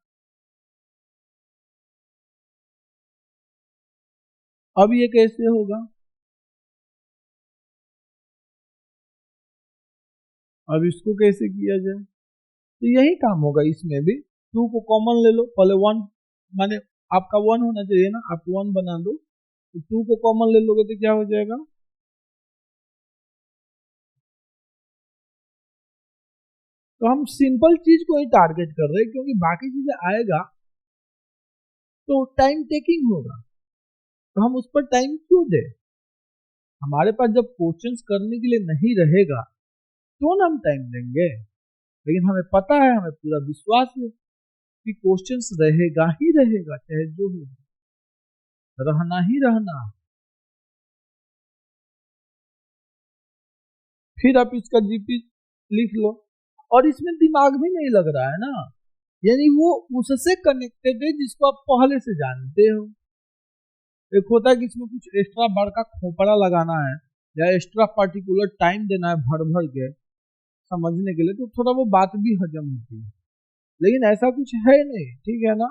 अब ये कैसे होगा, अब इसको कैसे किया जाए, तो यही काम होगा इसमें भी। 2 को कॉमन ले लो, पहले 1 माने आपका 1 होना चाहिए ना, आप 1 बना दो, तो 2 को कॉमन ले लोगे तो क्या हो जाएगा, तो हम सिंपल चीज को ही टारगेट कर रहे हैं, क्योंकि बाकी चीजें आएगा तो टाइम टेकिंग होगा, तो हम उस पर टाइम क्यों दे, हमारे पास जब क्वेश्चंस करने के लिए नहीं रहेगा तो ना हम टाइम देंगे, लेकिन हमें पता है, हमें पूरा विश्वास है कि क्वेश्चंस रहेगा ही रहेगा, चाहे जो हो, रहना ही रहना। फिर आप इसका जीपी लिख लो, और इसमें दिमाग भी नहीं लग रहा है ना, यानी वो उससे कनेक्टेड है जिसको आप पहले से जानते हो। एक होता है कि इसमें कुछ एक्स्ट्रा बड़का खोपड़ा लगाना है या एक्स्ट्रा पर्टिकुलर टाइम देना है भर भर के समझने के लिए, तो थोड़ा वो बात भी हजम होती है, लेकिन ऐसा कुछ है नहीं, ठीक है ना,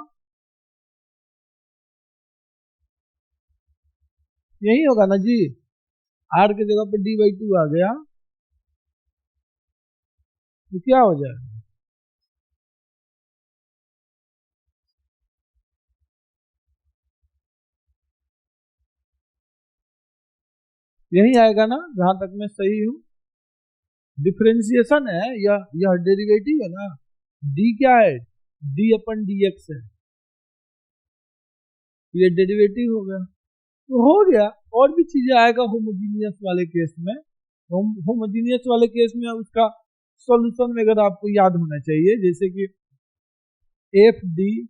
यही होगा ना जी, आर की जगह पर d/2 आ गया तो क्या हो जाएगा, यही आएगा ना, जहां तक मैं सही हूं। डिफरेंशिएशन है, यह डेरिवेटिव है ना, डी क्या है, डी अपन डी एक्स है, ये डेरिवेटिव हो गया, तो हो गया। और भी चीजें आएगा होमोजीनियस वाले केस में, होमोजीनियस वाले केस में उसका सॉल्यूशन अगर आपको याद होना चाहिए, जैसे कि f d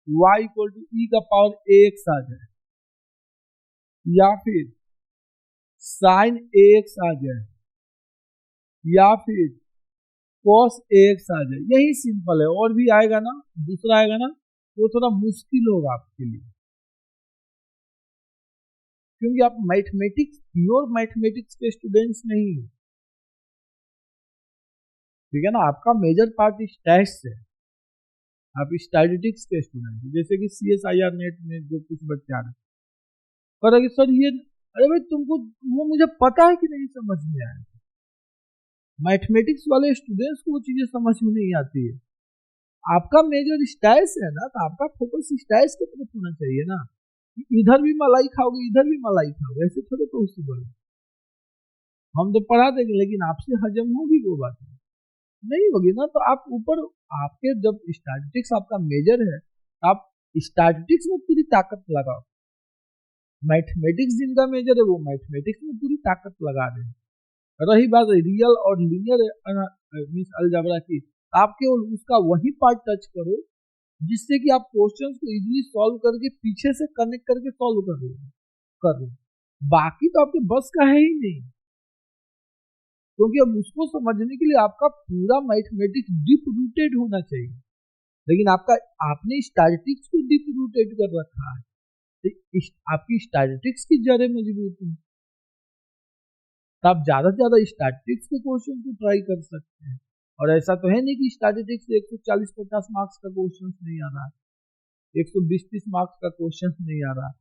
y equal to e का पावर ए एक्स आ जाए, या फिर साइन ए एक्स आ जाए, या फिर कॉस ए एक्स आ जाए, यही सिंपल है। और भी आएगा ना, दूसरा आएगा ना, वो थोड़ा मुश्किल होगा आपके लिए, क्योंकि आप मैथमेटिक्स, प्योर मैथमेटिक्स के स्टूडेंट्स नहीं हो, ठीक है ना, आपका मेजर पार्ट स्टैट्स है, आप स्टैटिस्टिक्स के स्टूडेंट हैं। जैसे कि CSIR नेट में जो कुछ बच्चे आ रहे पर अगर सर ये, अरे भाई तुमको वो मुझे पता है कि नहीं समझ में आया, मैथमेटिक्स वाले स्टूडेंट्स को वो चीजें समझ में नहीं आती है। आपका मेजर स्टैट्स है ना, तो आपका फोकस स्टैट्स की तरफ होना चाहिए ना, इधर भी मलाई खाओगे इधर भी मलाई खाओगे, ऐसे थोड़े पॉसिबल है। हम तो पढ़ा देंगे लेकिन आपसे हजम होगी वो बात नहीं होगी ना, तो आप ऊपर, आपके जब स्टैटिस्टिक्स आपका मेजर है, आप स्टैटिस्टिक्स में पूरी ताकत लगाओ, मैथमेटिक्स जिनका मेजर है वो मैथमेटिक्स में पूरी ताकत लगा रहे हैं। रही बात रियल और लीनियर मींस अलजेब्रा की, आप केवल उसका वही पार्ट टच करो जिससे कि आप क्वेश्चंस को इजीली सॉल्व करके पीछे से कनेक्ट करके सॉल्व कर लो, बाकी तो आपके बस का है ही नहीं, क्योंकि अब उसको समझने के लिए आपका पूरा मैथमेटिक्स डीप रूटेड होना चाहिए, लेकिन आपने स्टैटिस्टिक्स को डीप रूटेड कर रखा है, तो आपकी स्टैटिस्टिक्स की जड़ें मजबूत हैं, तो आप ज्यादा से ज्यादा स्टैटिस्टिक्स के क्वेश्चन को ट्राई कर सकते हैं। और ऐसा तो है नहीं कि स्टैटिस्टिक्स से 140-50 मार्क्स का क्वेश्चन नहीं आ रहा है, 120-30 मार्क्स का क्वेश्चन नहीं आ रहा है।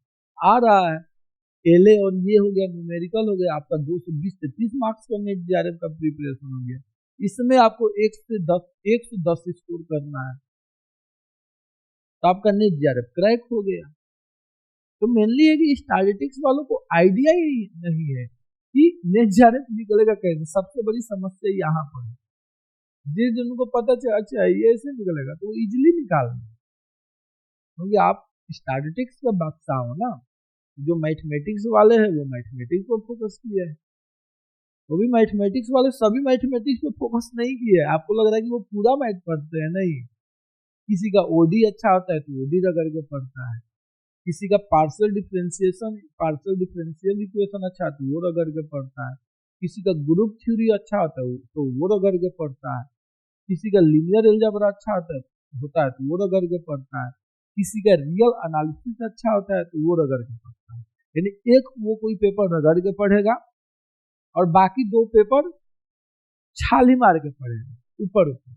एलए और ये हो गया, न्यूमेरिकल हो गया, आपका 220 से 30 मार्क्स का नेट जेआरएफ का प्रिपरेशन हो गया, इसमें आपको 1 से 10 स्कोर करना है, तो आपका नेट जेआरएफ क्रैक हो गया। तो मेनली है कि स्टैटिस्टिक्स वालों को आइडिया ही नहीं है कि नेट जेआरएफ निकलेगा कैसे, सबसे बड़ी समस्या यहाँ पर है। जिनको पता चला अच्छा ये ऐसे निकलेगा तो वो इजिली निकाल लेंगे, क्योंकि आप स्टैटिस्टिक्स का बादशाह हो ना, जो मैथमेटिक्स वाले हैं वो मैथमेटिक्स पर फोकस किया है, वो भी मैथमेटिक्स वाले सभी मैथमेटिक्स पे फोकस नहीं किया है। आपको लग रहा है कि वो पूरा मैथ पढ़ते हैं, नहीं, किसी का ओडी अच्छा होता है तो ओडी रगड़ के पढ़ता है, किसी का पार्शियल डिफरेंशियल इक्वेशन अच्छा है तो वो रगड़ के पढ़ता है, किसी का ग्रुप थ्योरी अच्छा होता है तो वो रगड़ के पढ़ता है, किसी का लीनियर अलजेब्रा अच्छा होता है तो वो रगड़ के पढ़ता है, किसी का रियल एनालिसिस अच्छा होता है तो वो रगड़ के पढ़ता है। यानी एक वो कोई पेपर रगड़ के पढ़ेगा और बाकी 2 पेपर छाली मार के पढ़ेगा ऊपर ऊपर।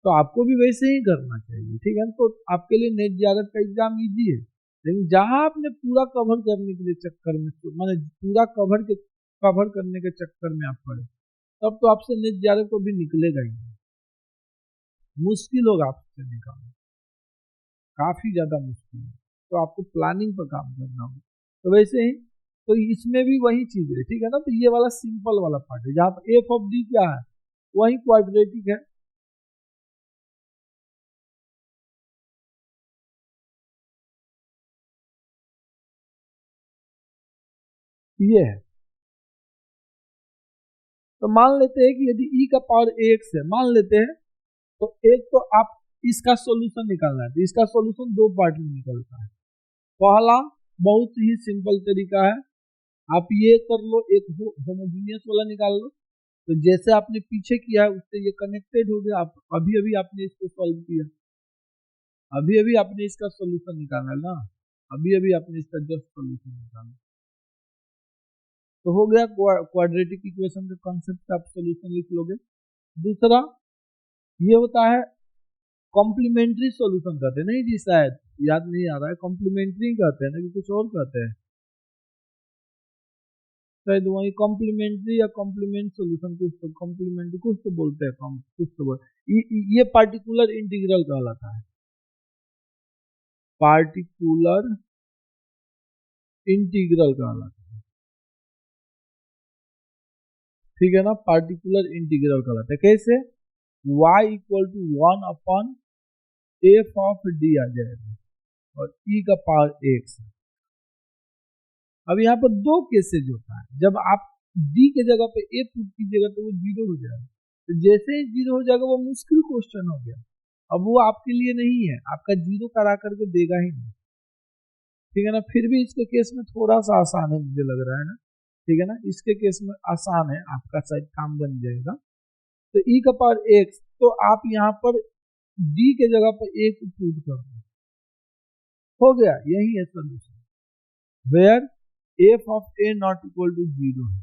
तो आपको भी वैसे ही करना चाहिए, ठीक है। तो आपके लिए नेट जेआरएफ का एग्जाम इजी है, लेकिन जहां आपने पूरा कवर करने के लिए चक्कर में, माने पूरा कवर करने के चक्कर में आप पढ़े, तब तो आपसे नेट जेआरएफ को भी निकलेगा ही, मुश्किल होगा आपसे निकालना, काफी ज्यादा मुश्किल है। तो आपको प्लानिंग पर काम करना होगा। तो वैसे ही तो इसमें भी वही चीज है, ठीक है ना। तो ये वाला सिंपल वाला पार्ट है, जहाँ पर एफ ऑफ डी क्या है, वही क्वाड्रेटिक है, ये है। तो मान लेते हैं कि यदि ई का पावर एक्स है, मान लेते हैं, तो एक तो आप इसका सॉल्यूशन निकालना है, तो इसका सॉल्यूशन 2 पार्ट में निकलता है। पहला बहुत ही सिंपल तरीका है, आप ये कर लो, एक होमोजीनियस वाला निकाल लो, तो जैसे आपने पीछे किया है उससे ये कनेक्टेड हो गया, आप अभी अभी आपने इसको सॉल्व किया, अभी अभी आपने इसका सॉल्यूशन निकाला है ना, अभी अभी आपने इसका जस्ट सॉल्यूशन निकाला, तो हो गया क्वाड्रेटिक इक्वेशन का कॉन्सेप्ट, आप सॉल्यूशन लिख लोगे। दूसरा ये होता है कॉम्प्लीमेंट्री सॉल्यूशन कहते हैं, नहीं जी शायद याद नहीं आ रहा है, कॉम्प्लीमेंट्री कहते हैं ना कि कुछ और कहते हैं, शायद वही कॉम्प्लीमेंट्री या कॉम्प्लीमेंट सॉल्यूशन, कुछ तो कॉम्प्लीमेंट्री कुछ तो बोलते हैं, कुछ तो बोलते, ये पार्टिकुलर इंटीग्रल कहलाता है, पार्टिकुलर इंटीग्रल कहलाता है। ठीक है ना, पार्टिकुलर इंटीग्रल कहलाता है। कैसे? y equal to 1 upon f of d आ जाएगा और e का पावर x। अब यहाँ पर दो केसेज होता है, जब आप d के जगह पे a पुट कीजिएगा तो वो 0 हो जाएगा, तो जैसे ही 0 हो जाएगा वो मुश्किल क्वेश्चन हो गया, अब वो आपके लिए नहीं है, आपका 0 करा करके देगा ही नहीं, ठीक है ना। फिर भी इसके केस में थोड़ा सा आसान है मुझे लग रहा है ना, ठीक है ना, इसके केस में आसान है, आपका शायद काम बन जाएगा। तो e का पावर x, तो आप यहाँ पर d के जगह पर a को पुट कर दो, हो गया, यही है solution, where f of a not equal to 0 है।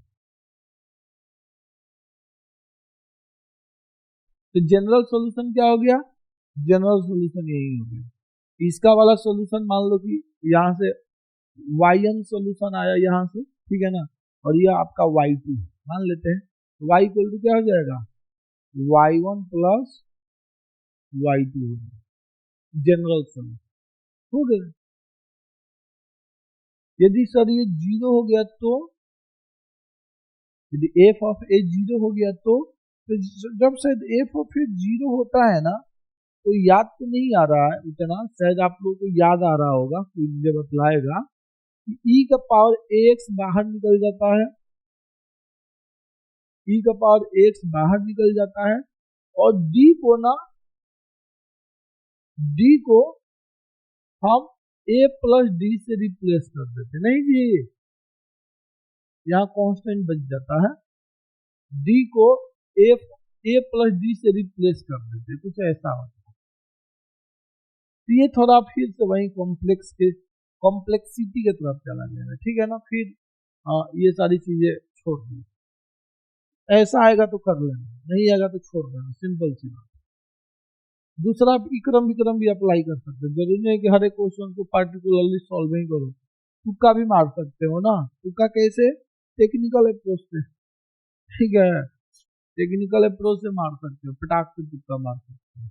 तो जनरल सॉल्यूशन क्या हो गया? जनरल सॉल्यूशन यही हो गया। इसका वाला सॉल्यूशन मान लो कि यहाँ से yn सॉल्यूशन आया यहाँ से, ठीक है ना, और ये आपका y2 मान लेते हैं, y इक्वल टू क्या हो जाएगा? y1 प्लस y2 हो गया, जनरल सॉल्यूशन हो गया। यदि सर ये 0 हो गया तो, यदि f ऑफ a 0 हो गया तो जब शायद f ऑफ a 0 होता है ना, तो याद तो नहीं आ रहा है उतना, शायद आप लोगों को याद आ रहा होगा, कोई मुझे बतलाएगा कि e का पावर ax बाहर निकल जाता है, e का पावर ax बाहर निकल जाता है, और d को ना, d को हम a प्लस डी से रिप्लेस कर देते, नहीं जी, यहाँ कांस्टेंट बच जाता है, d को a प्लस डी से रिप्लेस कर देते, कुछ ऐसा होता है। तो ये थोड़ा फिर से वही कॉम्प्लेक्सिटी के तरफ चला जाएगा, ठीक है ना। फिर ये सारी चीजें छोड़ दी, ऐसा आएगा तो कर लेना, नहीं आएगा तो छोड़ देना, सिंपल सी बात। दूसरा, आप इक्रम विक्रम भी अप्लाई कर सकते हो, जरूरी नहीं कि हर एक क्वेश्चन को पार्टिकुलरली सॉल्व ही करो, तुक्का भी मार सकते हो ना। तुक्का कैसे? टेक्निकल अप्रोच से, ठीक है, टेक्निकल अप्रोच से मार सकते हो, पटाख से तुक्का मार सकते हो।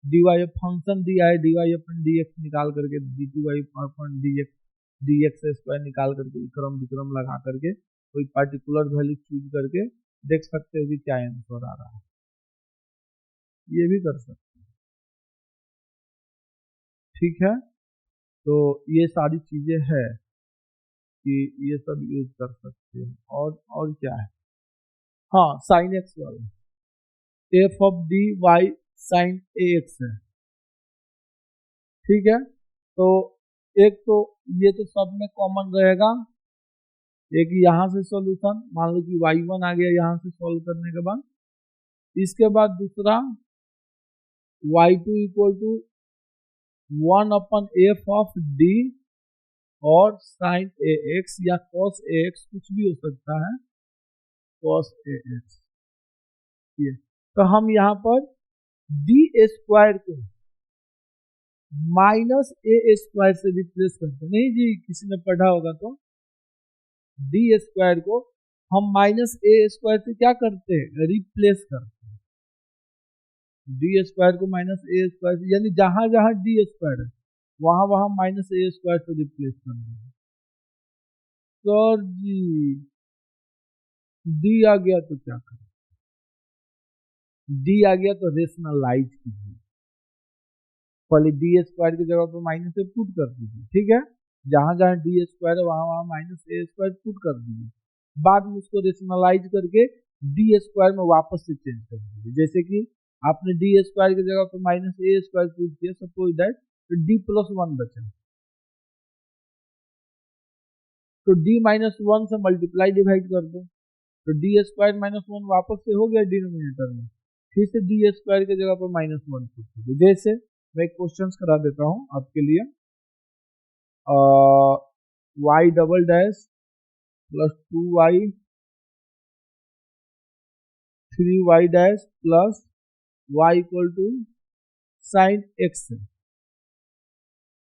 dy फंक्शन दिया है, dy अपन dx निकाल करके, dy अपन dx स्क्वायर निकाल करके इक्रम विक्रम लगा करके कोई पार्टिकुलर वैल्यू चूज करके देख सकते हो कि क्या आंसर आ रहा है, ये भी कर सकते हो, ठीक है। तो ये सारी चीजें है कि ये सब यूज कर सकते हो। और क्या है, हाँ, साइन एक्स वाला, F of D Y sine A X है, ठीक है। तो एक तो ये तो सब में कॉमन रहेगा, एक यहाँ से सॉल्यूशन, मान लो कि y1 आ गया यहाँ से सॉल्व करने के बाद, इसके बाद दूसरा y2 इक्वल टू 1 अपन एफ ऑफ डी और साइन ए एक्स या कॉस ए एक्स, कुछ भी हो सकता है, कॉस ए एक्स। ये तो हम यहाँ पर डी स्क्वायर को माइनस ए स्क्वायर से रिप्लेस करते, नहीं जी, किसी ने पढ़ा होगा तो, डी स्क्वायर को हम माइनस ए स्क्वायर से क्या करते हैं? रिप्लेस करते हैं, डी स्क्वायर को माइनस ए स्क्वायर से, यानी जहां जहां डी स्क्वायर है वहां वहां माइनस ए स्क्वायर से रिप्लेस कर देंगे। सर जी डी आ गया तो क्या करें? डी आ गया तो रेशनलाइज कीजिए, पहले डी स्क्वायर की जगह पर माइनस ए पुट कर दीजिए, ठीक है, जहां जहां डी स्क्वायर है वहां वहां माइनस ए स्क्वायर पुट कर दीजिए, बाद में उसको रेशनलाइज करके डी स्क्वायर में वापस से चेंज कर दीजिए। जैसे कि आपने डी स्क्वायर की जगह पर माइनस ए स्क्वायर पुट किया, सपोज दैट, तो डी प्लस 1 बचा, तो डी माइनस 1 से मल्टीप्लाई डिवाइड कर दो, तो डी स्क्वायर माइनस 1 वापस से हो गया डिनोमिनेटर में, फिर से डी स्क्वायर की जगह पर माइनस 1 पुट कर दो। जैसे मैं एक क्वेश्चन करा देता हूं आपके लिए, y double dash plus 2y 3y dash plus y equal to sine x,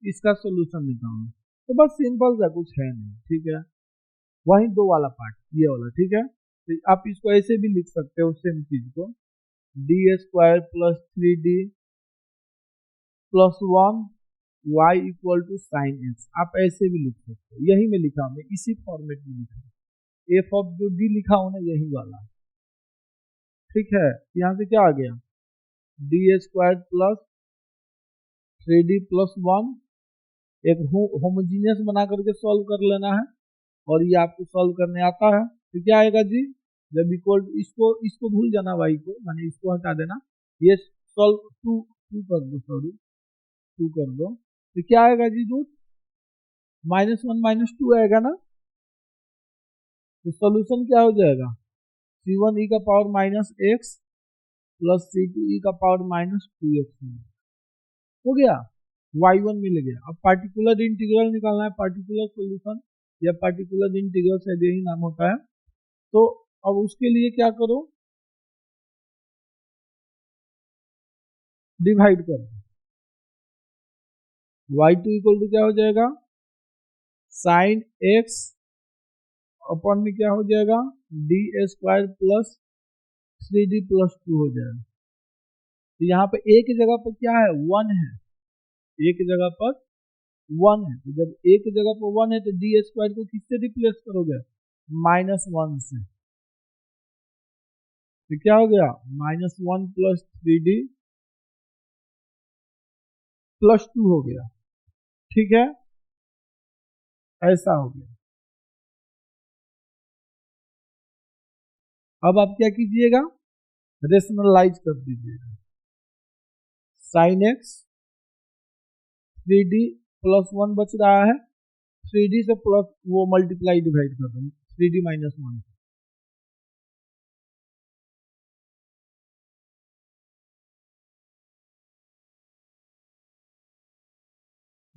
इसका सोल्यूशन निकालना। तो बस सिंपल सा, कुछ है नहीं, ठीक है, वही दो वाला पार्ट ये वाला, ठीक है। तो आप इसको ऐसे भी लिख सकते हो सेम चीज को, D square plus 3d plus 1 y equal to sine x, आप ऐसे भी लिख सकते हो, यही में लिखा, मैं इसी फॉर्मेट में लिखा, एफ ऑफ जो डी लिखा हूं ना यही वाला, ठीक है, यहाँ से क्या आ गया, d² प्लस 3d+1, एक होमोजीनियस बना करके सॉल्व कर लेना है, और ये आपको सॉल्व करने आता है तो क्या आएगा जी, जब इक्वल इसको भूल जाना y को, माने इसको हटा देना, ये सॉल्व टू कर दो, सॉरी 2 कर दो, तो क्या आएगा जी, रूट -1 -2 आएगा ना, तो सोल्यूशन क्या हो जाएगा, c1 e का power -x plus c2 e का पावर -2x हो गया, y1 मिल गया। अब पार्टिकुलर इंटीग्रल निकालना है, पार्टिकुलर सॉल्यूशन या पार्टिकुलर इंटीग्रल से यही नाम होता है। तो अब उसके लिए क्या करो, डिवाइड कर दो, y2 इक्वल टू क्या हो जाएगा, साइन x अपन में क्या हो जाएगा, d² प्लस 3d+2 हो जाएगा। तो यहाँ पे एक जगह पर क्या है, 1 है, एक जगह पर 1 है, तो जब एक जगह पर 1 है तो d² को किससे रिप्लेस करोगे, -1 से, तो क्या हो गया, -1 प्लस 3d+2 हो गया, ठीक है, ऐसा हो गया। अब आप क्या कीजिएगा, रेशनलाइज कर दीजिएगा, साइन x 3d+1 बच रहा है, 3d से प्लस वो मल्टीप्लाई डिवाइड कर दो, 3d -1,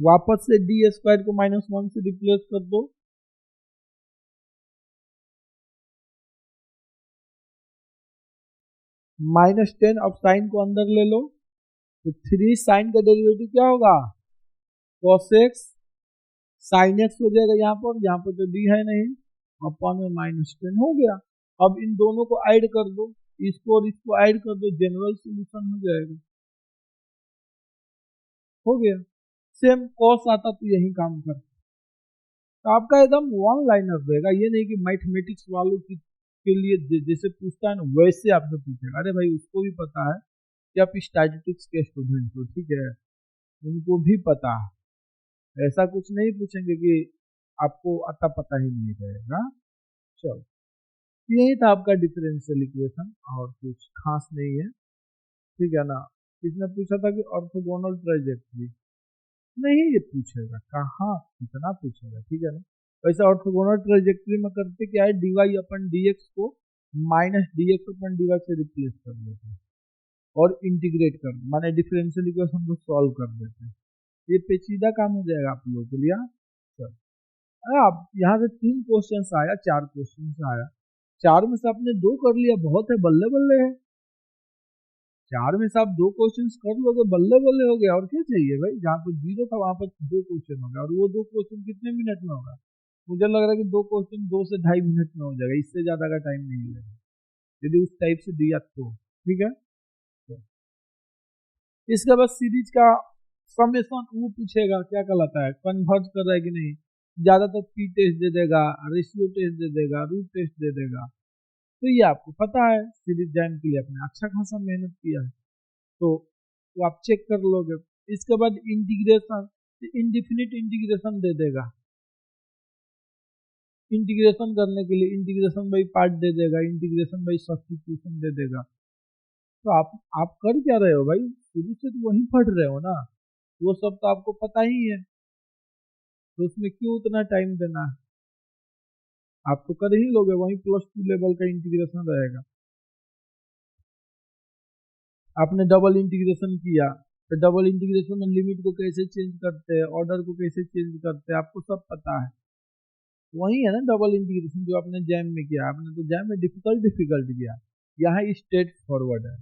वापस से d² को -1 से रिप्लेस कर दो, -10, अब साइन को अंदर ले लो, तो 3 साइन का डेरिवेटिव क्या होगा, cos x साइन x हो जाएगा, यहाँ पर तो d है नहीं, अपन में -10 हो गया। अब इन दोनों को ऐड कर दो, इसको और इसको ऐड कर दो, जनरल सॉल्यूशन हो जाएगा, हो गया। सेम कॉस आता तो यही काम करता, तो आपका एकदम वन लाइनर रहेगा, ये नहीं कि मैथमेटिक्स वालों की के लिए जैसे पूछता है ना वैसे आपसे पूछेगा, अरे भाई उसको भी पता है कि आप स्टैटिस्टिक्स के स्टूडेंट हो, ठीक है, उनको भी पता है, ऐसा कुछ नहीं पूछेंगे कि आपको अता पता ही नहीं रहेगा। चलो, यही था आपका डिफरेंशियल इक्वेशन, और कुछ खास नहीं है, ठीक है ना। इसने पूछा था कि ऑर्थोगोनल ट्राइजेक्टरी, नहीं ये पूछेगा कहाँ, कितना पूछेगा, ठीक है ना। वैसे ऑर्थोगोनल ट्राइजेक्टरी में करते क्या है, dy अपन dx को -dx अपन dy से रिप्लेस कर देते हैं और इंटीग्रेट कर, माने डिफरेंशियल इक्वेशन को सॉल्व कर देते हैं, ये पेचीदा काम हो जाएगा आप लोगों के लिए। चलो, अब यहाँ से 3 क्वेश्चन आया, 4 क्वेश्चन आया, 4 में से आपने 2 कर लिया, बहुत है, बल्ले बल्ले है, 4 में से आप 2 क्वेश्चन कर लोगे, बल्ले बल्ले हो गया, और क्या चाहिए भाई, जहाँ पर 0 था वहां पर 2 क्वेश्चन हो गया, और वो 2 क्वेश्चन कितने मिनट में होगा, मुझे लग रहा है कि 2 क्वेश्चन 2 से 2.5 मिनट में हो जाएगा, इससे ज्यादा का टाइम नहीं लगेगा यदि उस टाइप से दिया तो, ठीक है। तो इसके बाद सीरीज का समेशन वो पूछेगा, क्या कहलाता है, कन्वर्ज कर रहा है कि नहीं, ज्यादातर पी टेस्ट दे देगा, रेशियो टेस्ट दे देगा, रूट टेस्ट दे देगा, तो ये आपको पता है, सीरीज जैम के लिए आपने अच्छा खासा मेहनत किया है, तो वो आप चेक कर लोगे। इसके बाद इंटीग्रेशन, इनडिफिनिट इंटीग्रेशन दे देगा, इंटीग्रेशन करने के लिए इंटीग्रेशन बाई पार्ट दे देगा, इंटीग्रेशन बाई सब्स्टिट्यूशन दे देगा, तो आप कर क्या रहे हो भाई, शुरू से तो वही पढ़ रहे हो ना, वो सब तो आपको पता ही है, तो उसमें क्यों उतना टाइम देना है, आप तो कर ही लोगे, वही +2 लेवल का इंटीग्रेशन रहेगा। आपने डबल इंटीग्रेशन किया, तो डबल इंटीग्रेशन में लिमिट को कैसे चेंज करते हैं, ऑर्डर को कैसे चेंज करते हैं, आपको सब पता है, वही है ना डबल इंटीग्रेशन जो आपने जैम में किया, आपने तो जैम में डिफिकल्ट किया, यहाँ स्ट्रेट फॉरवर्ड है,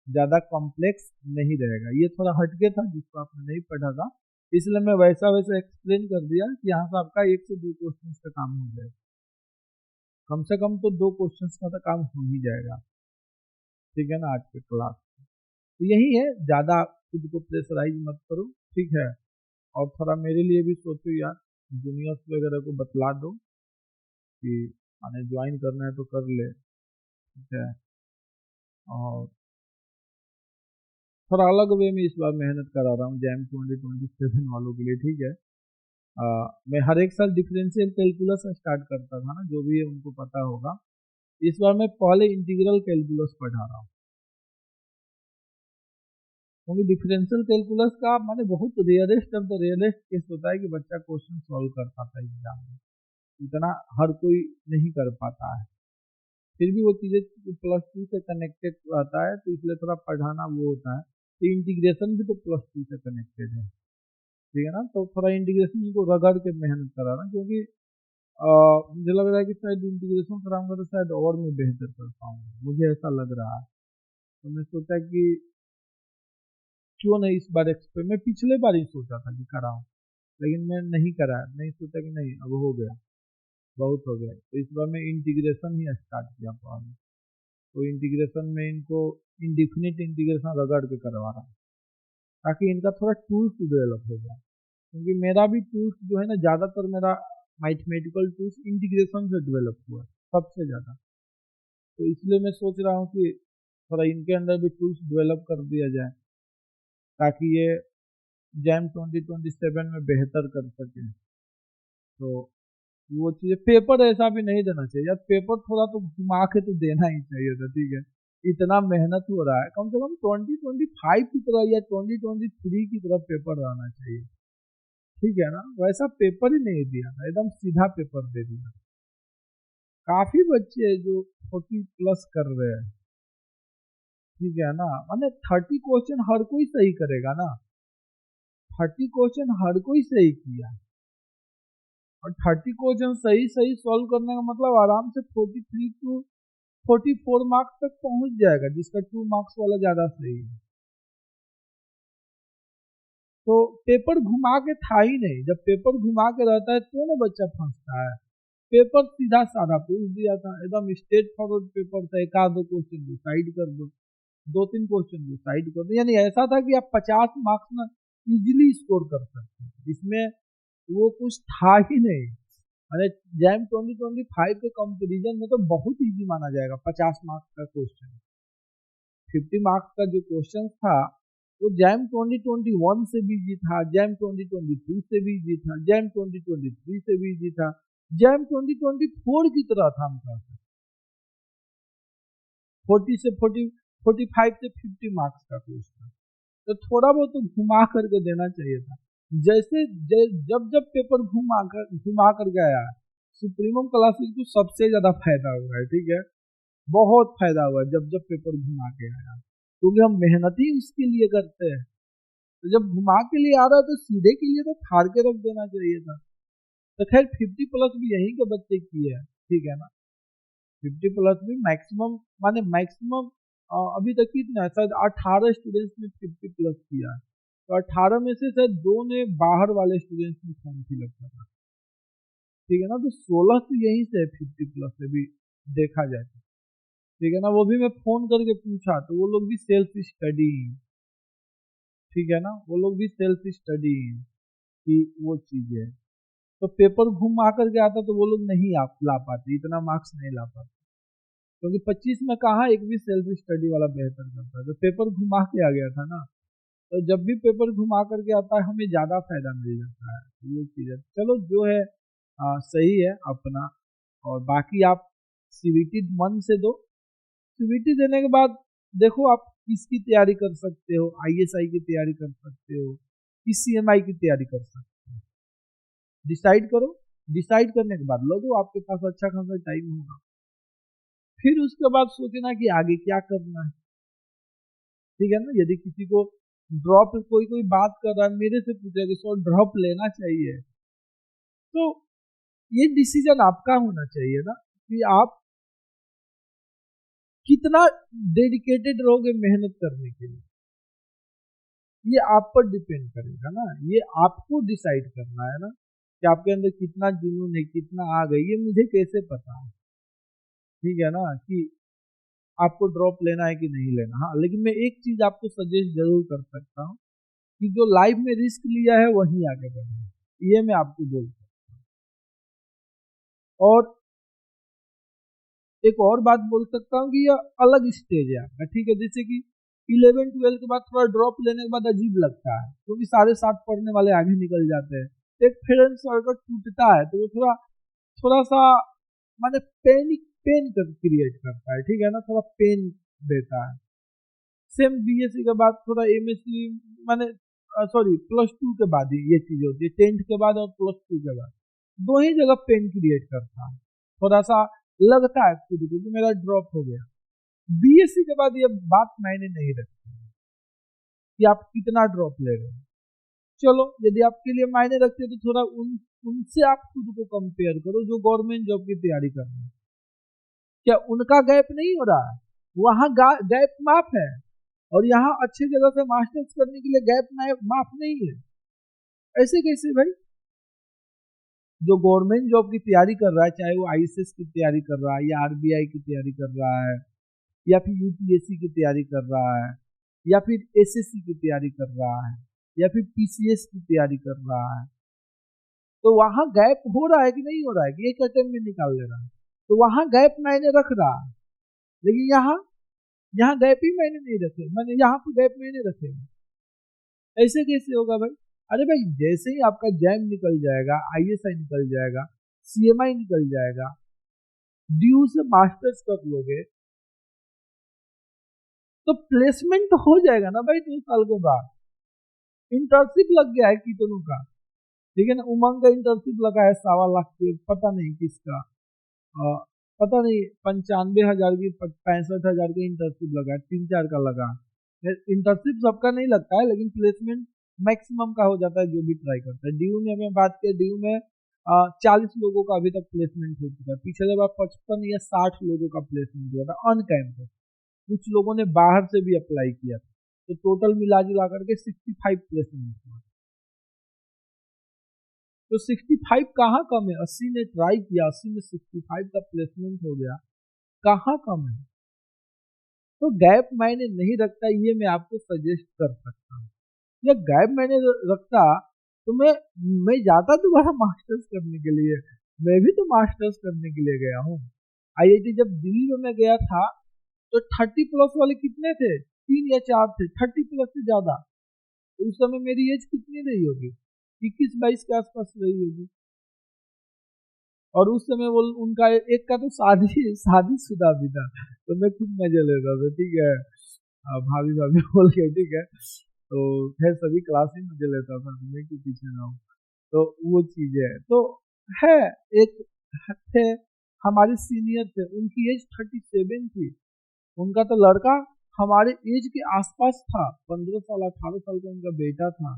ज्यादा कॉम्प्लेक्स नहीं रहेगा, ये थोड़ा हटके था जिसको आपने नहीं पढ़ा था, इसलिए मैं वैसा वैसा एक्सप्लेन कर दिया कि यहाँ से आपका 1 से 2 क्वेश्चन का काम हो जाएगा, कम से कम तो 2 क्वेश्चन का तो काम हो ही जाएगा, ठीक है ना, आज के क्लास। तो यही है, ज्यादा खुद को प्रेशराइज मत करो, ठीक है, और थोड़ा मेरे लिए भी सोचो यार, जूनियर्स वगैरह को बतला दो कि माने ज्वाइन करना है तो कर ले, ठीक है। और थोड़ा अलग वे में इस बार मेहनत करा रहा हूँ जैम 2027 वालों के लिए, ठीक है। मैं हर एक साल डिफरेंशियल कैलकुलस स्टार्ट करता था ना, जो भी है उनको पता होगा। इस बार मैं पहले इंटीग्रल कैलकुलस पढ़ा रहा हूँ, क्योंकि डिफरेंशियल कैलकुलस का माने बहुत rarest of the rarest case होता है कि बच्चा क्वेश्चन सॉल्व कर पाता है एग्जाम में, इतना हर कोई नहीं कर पाता है। फिर भी वो चीज़ें +2 से कनेक्टेड रहता है, तो इसलिए थोड़ा पढ़ाना वो होता है। तो इंटीग्रेशन भी तो +2 से कनेक्टेड है, ठीक है ना। तो थोड़ा इंटीग्रेशन को रगड़ के मेहनत करा रहा, क्योंकि मुझे लग रहा है कि शायद इंटीग्रेशन कराऊंगा तो शायद और मैं बेहतर कर पाऊंगा, मुझे ऐसा लग रहा है। तो मैं सोचा कि क्यों नहीं इस बार एक्सपेरिमेंट, मैं पिछले बार ही सोचा था कि कराऊं, लेकिन मैं नहीं कराया, नहीं सोचा कि नहीं अब हो गया, बहुत हो गया। तो इस बार मैं इंटीग्रेशन ही स्टार्ट किया पहले। तो इंटीग्रेशन में इनको इंडिफिनिट इंटीग्रेशन रगड़ के करवा रहा हूँ, ताकि इनका थोड़ा टूल्स डेवलप हो जाए, क्योंकि मेरा भी टूल्स जो है ना, ज़्यादातर मेरा मैथमेटिकल टूल्स इंटीग्रेशन से डेवलप हुआ है सबसे ज़्यादा। तो इसलिए मैं सोच रहा हूँ कि थोड़ा इनके अंदर भी टूल्स डेवलप कर दिया जाए, ताकि ये जैम 2027 में बेहतर कर सके। तो वो चीज़, पेपर ऐसा भी नहीं देना चाहिए यार, पेपर थोड़ा तो घुमा के तो देना ही चाहिए था, ठीक है। इतना मेहनत हो रहा है, कम से कम 2025 की तरह या 2023 की तरह पेपर रहना चाहिए, ठीक है ना। वैसा पेपर ही नहीं दिया था, एकदम सीधा पेपर दे दिया। काफी बच्चे जो 40+ कर रहे हैं, ठीक है ना। माने 30 क्वेश्चन हर कोई सही करेगा ना, 30 क्वेश्चन हर कोई सही किया, और 30 क्वेश्चन सही सही सॉल्व करने का मतलब आराम से 43 टू 44 मार्क्स तक पहुंच जाएगा, जिसका 2 मार्क्स वाला ज्यादा सही है। तो पेपर घुमा के था ही नहीं, जब पेपर घुमा के रहता है तो ना बच्चा फंसता है। पेपर सीधा साधा पूछ दिया था, एकदम स्ट्रेट फॉरवर्ड पेपर था, एक आध दो क्वेश्चन को साइड कर दो, 2-3 क्वेश्चन को साइड कर दो, यानी ऐसा था कि आप 50 मार्क्स में इजीली स्कोर कर सकते हैं। इसमें वो कुछ था ही नहीं। अरे जैम 2025 के कंपैरिजन में तो बहुत इजी माना जाएगा 50 मार्क्स का क्वेश्चन। 50 मार्क्स का जो क्वेश्चन था वो जैम 2021 से भी इजी था, जैम 2022 से भी इजी था, जैम 2023 से भी इजी था, जैम 2024 की तरह था। हम 40 से 45 से 50 मार्क्स का क्वेश्चन, तो थोड़ा बहुत तो घुमा करके देना चाहिए था। जैसे जब जब पेपर घुमा कर गया, सुप्रीमम क्लासेस को सबसे ज्यादा फायदा हुआ है, ठीक है। बहुत फायदा हुआ है जब जब पेपर घुमा के आया, क्योंकि हम मेहनत ही उसके लिए करते हैं। तो जब घुमा के लिए आ रहा है तो सीधे के लिए तो फाड़ के रख देना चाहिए था। तो खैर 50+ भी यहीं के बच्चे किए हैं, ठीक है ना। 50+ भी मैक्सिमम, माने मैक्सिमम अभी तक कितना है, शायद 18 स्टूडेंट्स ने 50+ किया है। तो 18 में से शायद 2 ने बाहर वाले स्टूडेंट्स ने फॉर्म फिलअप करा, ठीक है ना। तो 16 तो यहीं से 50+ से भी देखा जाए, ठीक है ना। वो भी मैं फोन करके पूछा तो वो लोग भी सेल्फ स्टडी, ठीक है ना, वो लोग भी सेल्फ स्टडी की वो चीज है। तो पेपर घुमा करके आता तो वो लोग नहीं आप ला पाते, इतना मार्क्स नहीं ला पाते, क्योंकि 25 में कहा एक भी सेल्फ स्टडी वाला बेहतर करता है। तो पेपर घुमा के आ गया था ना, तो जब भी पेपर घुमा करके आता है हमें ज्यादा फायदा मिल जाता है। ये चीज है, चलो जो है सही है अपना। और बाकी आप सीवीटी मन से दो, सीवीटी देने के बाद देखो आप किसकी तैयारी कर सकते हो, आईएसआई की तैयारी कर सकते हो, किस सीएमआई की तैयारी कर सकते हो, डिसाइड करो। डिसाइड करने के बाद लगो, आपके पास अच्छा खासा टाइम होगा, फिर उसके बाद सोचना कि आगे क्या करना है, ठीक है ना। यदि किसी को ड्रॉप, कोई कोई बात कर रहा है मेरे से पूछा कि सर ड्रॉप लेना चाहिए, तो ये डिसीजन आपका होना चाहिए ना, कि आप कितना डेडिकेटेड रहोगे मेहनत करने के लिए, ये आप पर डिपेंड करेगा ना। ये आपको डिसाइड करना है ना, कि आपके अंदर कितना जुनून है, कितना आग है, ये मुझे कैसे पता है, ठीक है ना, कि आपको ड्रॉप लेना है कि नहीं लेना। हाँ, लेकिन मैं एक चीज आपको सजेस्ट जरूर कर सकता हूँ, कि जो लाइफ में रिस्क लिया है वही आगे बढ़े, ये मैं आपको बोल सकता हूँ। और एक और बात बोल सकता हूँ कि यह अलग स्टेज है आपका, ठीक है। जैसे कि 11-12 के बाद थोड़ा ड्रॉप लेने के बाद अजीब लगता है, क्योंकि सारे साथ पढ़ने वाले आगे निकल जाते हैं, एक फ्रेंड सर्कल टूटता है, तो वो थोड़ा थोड़ा सा माने पेन क्रिएट करता है, ठीक है ना, थोड़ा पेन देता है। सेम बीएससी के बाद थोड़ा एमएससी माने सॉरी +2 के बाद ही ये चीज होती है, 10th के बाद और +2 के बाद दो ही जगह पेन क्रिएट करता है, थोड़ा सा लगता है खुद को कि मेरा ड्रॉप हो गया। बीएससी के बाद ये बात मायने नहीं रखती कि आप कितना ड्रॉप ले रहे हो। चलो यदि आपके लिए मायने रखते हैं तो थोड़ा उनसे आप खुद को कंपेयर करो जो गवर्नमेंट जॉब की तैयारी कर रहे हैं। क्या उनका गैप नहीं हो रहा है? वहां गैप माफ है, और यहाँ अच्छी जगह से मास्टर्स करने के लिए गैप माफ नहीं है। ऐसे कैसे भाई? जो गवर्नमेंट जॉब की तैयारी कर रहा है, चाहे वो आईएएस की तैयारी कर रहा है या आरबीआई की तैयारी कर रहा है या फिर यूपीएससी की तैयारी कर रहा है या फिर एसएससी की तैयारी कर रहा है या फिर पीसीएस की तैयारी कर रहा है, तो वहां गैप हो रहा है कि नहीं हो रहा है कि एक अटेम्प्ट में निकाल ले रहा है, तो वहां गैप मायने रख रहा है। लेकिन यहाँ गैप ही मैंने नहीं रखे, मैंने यहाँ पे गैप मैंने रखे, ऐसे कैसे होगा भाई? अरे भाई जैसे ही आपका जैम निकल जाएगा, आईएसआई निकल जाएगा, सीएमआई निकल जाएगा, ड्यू से मास्टर्स कर लोगे तो प्लेसमेंट तो हो जाएगा ना भाई 2 साल के बाद। इंटर्नशिप लग गया है कितनों का, ठीक है ना, उमंग का इंटर्नशिप लगा है 1.25 लाख के, पता नहीं किसका, पता नहीं 95,000 की 65,000 की इंटर्नशिप लगा है, 3-4 का लगा। इंटर्नशिप सबका नहीं लगता है, लेकिन प्लेसमेंट मैक्सिमम का हो जाता है जो भी ट्राई करता है। ड्यू में हमें बात किया, ड्यू में 40 लोगों का अभी तक प्लेसमेंट हो चुका है, पिछले बार 55 या 60 लोगों का प्लेसमेंट हुआ था ऑन कैंपस, कुछ लोगों ने बाहर से भी अप्लाई किया था, तो टोटल मिला जुला करके 65 प्लेसमेंट हुआ। तो 65 कहाँ कम है? 80 ने ट्राई किया, 80 में 65 का प्लेसमेंट हो गया, कहाँ कम है? तो गैप मैंने नहीं रखता, ये मैं आपको सजेस्ट कर सकता हूँ। या गैप मैंने रखता तो मैं जाता दोबारा मास्टर्स करने के लिए, मैं भी तो मास्टर्स करने के लिए गया हूँ। आईआईटी जब दिल्ली में मैं गया था तो 30+ वाले कितने थे? 3 या 4 थे, 30+ से ज्यादा। तो उस समय मेरी एज कितनी रही होगी? 21-22 के आसपास रही होगी। और उस समय वो उनका एक का तो शादीशुदा भी था, तो मैं खूब मजे लेता था, ठीक है, भाभी भाभी बोल के, ठीक है, तो खैर सभी क्लास ही मजे लेता था, मैं क्यों पीछे ना हूँ। तो वो चीजें है, तो है एक थे हमारे सीनियर थे, उनकी एज 37 थी, उनका तो लड़का हमारे एज के आसपास था, 15 साल 18 साल का उनका बेटा था,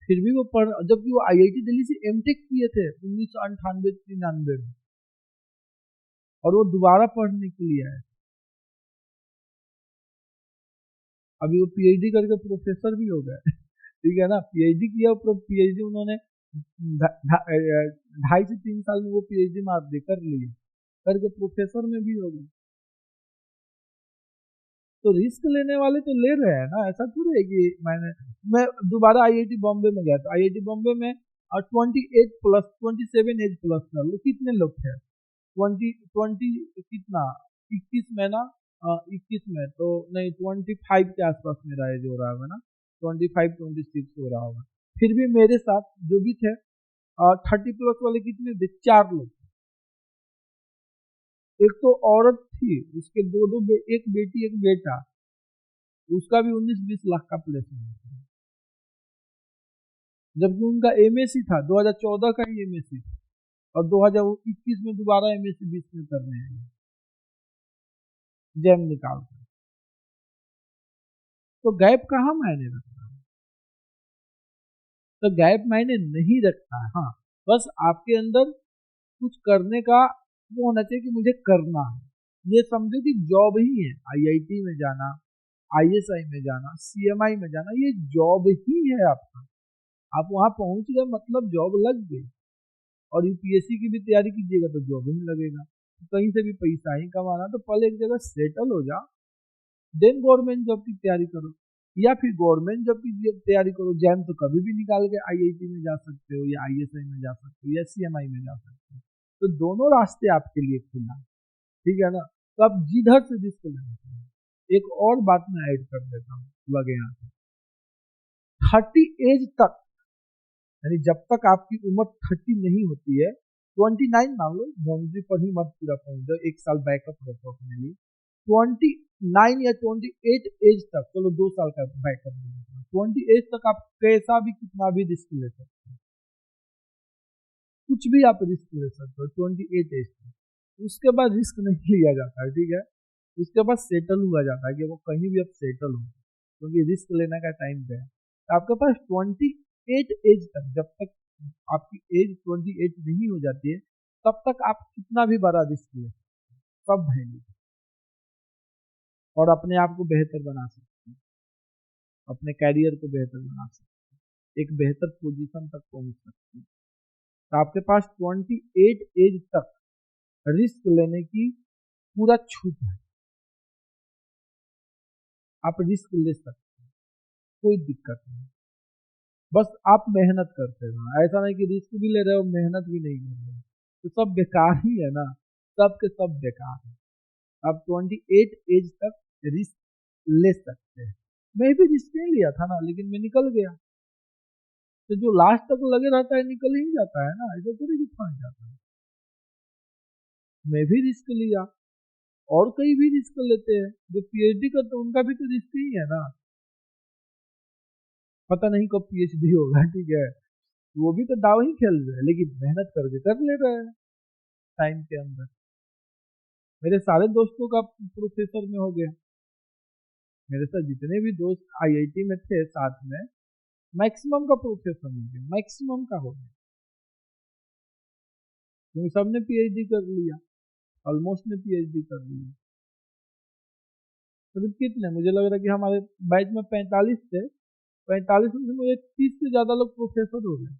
फिर भी वो पढ़, जबकि वो आईआईटी दिल्ली से एमटेक किए थे 1998-99 में, और वो दोबारा पढ़ने के लिए आए। अभी वो पीएचडी करके प्रोफेसर भी हो गए ठीक है ना, पीएचडी किया, पीएचडी उन्होंने 2.5 से 3 साल में वो पीएचडी मार दे कर लिए, करके प्रोफेसर में भी हो गए। तो रिस्क लेने वाले तो ले रहे हैं ना, ऐसा थोड़ी है कि मैं दोबारा आईआईटी बॉम्बे में गया था, आईआईटी बॉम्बे में 27 एज प्लस कर लो, कितने लोग थे? 20 कितना 21 में ना, 21 में तो नहीं, 25 के आसपास मेरा एज हो रहा होगा ना, 25-26 हो रहा होगा। फिर भी मेरे साथ जो भी थे 30+ वाले कितने थे? 4 लोग। एक तो औरत थी, उसके एक बेटी एक बेटा, उसका भी 19-20 लाख का प्लेसमेंट था, जबकि उनका एमएससी था, 2014 का ही एमएससी, और 2021 में दोबारा एमएससी 20 में करने हैं जैम निकाल कर। तो गैप कहाँ मायने रखता है? तो गैप मायने नहीं रखता है, हाँ, बस आपके अंदर कुछ करने का वो होना चाहिए कि मुझे करना है, ये समझो कि जॉब ही है, आईआईटी में जाना, आईएसआई में जाना, सीएमआई में जाना, ये जॉब ही है आपका, आप वहां पहुंच गए मतलब जॉब लग गई। और यूपीएससी की भी तैयारी कीजिएगा तो जॉब ही नहीं लगेगा, तो कहीं से भी पैसा ही कमाना, तो पहले एक जगह सेटल हो जाओ, देन गवर्नमेंट जॉब की तैयारी करो, या फिर गवर्नमेंट जॉब की तैयारी करो, जैम तो कभी भी निकाल के आईआईटी में जा सकते हो या आईएसआई में जा सकते हो या सीएमआई में जा सकते हो, तो दोनों रास्ते आपके लिए खुला। ठीक है ना। तो आप जिधर से रिस्क लेना चाहिए। एक और बात मैं ऐड कर देता हूँ, लगे यहाँ पे 30 एज तक, यानी जब तक आपकी उम्र 30 नहीं होती है, 29 मान लो, बाउंड्री पर ही मत पूरा पहुंच जाओ, एक साल बैकअप रखो अपने लिए। 29 या 28 एज तक, चलो 2 साल का बैकअप, 20 एज तक आप कैसा भी कितना भी रिस्क ले सकते हो, कुछ भी आप रिस्क ले सकते हो 28 एज तक। उसके बाद रिस्क नहीं लिया जाता है, ठीक है। उसके बाद सेटल हुआ जाता है कि वो कहीं भी अब सेटल हो, क्योंकि रिस्क लेने का टाइम गया। तो आपके पास 28 एज तक, जब तक आपकी एज 28 नहीं हो जाती है, तब तक आप कितना भी बड़ा रिस्क ले, सब वैल्यू, और अपने आप को बेहतर बना सकते हैं, अपने कैरियर को बेहतर बना सकते हैं, एक बेहतर पोजीशन तक पहुंच सकते हैं। तो आपके पास 28 एज तक रिस्क लेने की पूरा छूट है, आप रिस्क ले सकते हैं, कोई दिक्कत नहीं। बस आप मेहनत करते रहो, ऐसा नहीं कि रिस्क भी ले रहे हो मेहनत भी नहीं कर रहे हो, तो सब बेकार ही है ना, सब के सब बेकार है। आप 28 एज तक रिस्क ले सकते हैं। मैं भी रिस्क नहीं लिया था ना, लेकिन मैं निकल गया। तो जो लास्ट तक लगे रहता है निकल ही जाता है ना, ऐसा थोड़ी कि फंस जाता है। मैं भी रिस्क लिया, और कई भी रिस्क लेते हैं, जो पीएचडी करते हैं उनका भी तो रिस्क ही है ना। पता नहीं कब पीएचडी होगा, ठीक है, वो भी तो दाव ही खेल रहे हैं, लेकिन मेहनत करके कर ले रहे हैं टाइम के अंदर। मेरे सारे दोस्तों का प्रोफेसर में हो गया, मेरे साथ जितने भी दोस्त आईआईटी में थे साथ में, मैक्सिमम का प्रोफेसर हो गया, मैक्सिमम का हो गया, क्योंकि सबने पीएचडी कर लिया, ऑलमोस्ट ने पीएचडी कर लिया। तो कितने, मुझे लग रहा है कि हमारे बैच में 45 थे, 45 में मुझे 30 से ज्यादा लोग प्रोफेसर हो गए,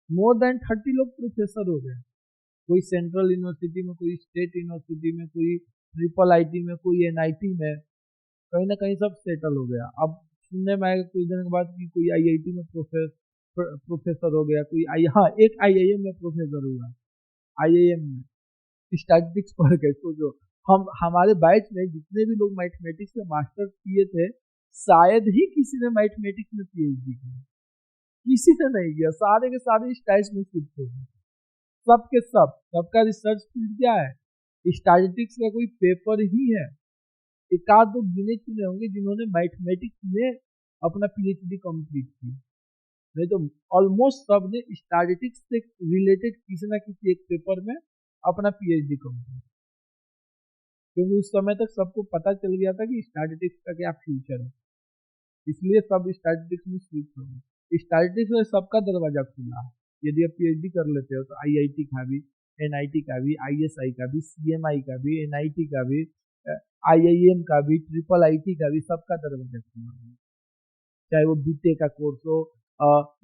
मोर देन 30 लोग प्रोफेसर हो गए। कोई सेंट्रल यूनिवर्सिटी में, कोई स्टेट यूनिवर्सिटी में, कोई ट्रिपल आईटी में, कोई एनआईटी में, कहीं ना कहीं सब सेटल हो गया। अब सुनने में आएगा कुछ दिन के बाद कि कोई आईआईटी में प्रोफेसर हो गया, कोई हाँ, एक आईआईएम में प्रोफेसर हुआ, आईआईएम में स्टैटिस्टिक्स पढ़ के। सोचो, हम हमारे बैच में जितने भी लोग मैथमेटिक्स में मास्टर्स किए थे, शायद ही किसी ने मैथमेटिक्स में पीएचडी किया, किसी ने नहीं किया, सारे के सारे स्टैट्स में शिफ्ट हो गए, सब के सब। सबका रिसर्च फील्ड क्या है, स्टैटिस्टिक्स का कोई पेपर ही है। एक आध दो गिने चुने होंगे जिन्होंने मैथमेटिक्स में अपना पीएचडी कंप्लीट की, नहीं तो ऑलमोस्ट सब ने स्टैटिस्टिक्स से रिलेटेड किसी ना किसी एक पेपर में अपना पीएचडी कंप्लीट, क्योंकि उस समय तक सबको पता चल गया था कि स्टैटिस्टिक्स का क्या फ्यूचर है, इसलिए सब स्टैटिस्टिक्स में स्विच हो गए। स्टैटिस्टिक्स में सबका दरवाजा खुला है। यदि आप पीएचडी कर लेते हो तो आईआईटी का भी, एनआईटी का भी, आईएसआई का भी, सीएमआई का भी, एनआईटी का भी, आईआईएम का भी, ट्रिपल आईटी का भी, सबका दरवाजा खुला है। चाहे वो बीटेक का कोर्स हो,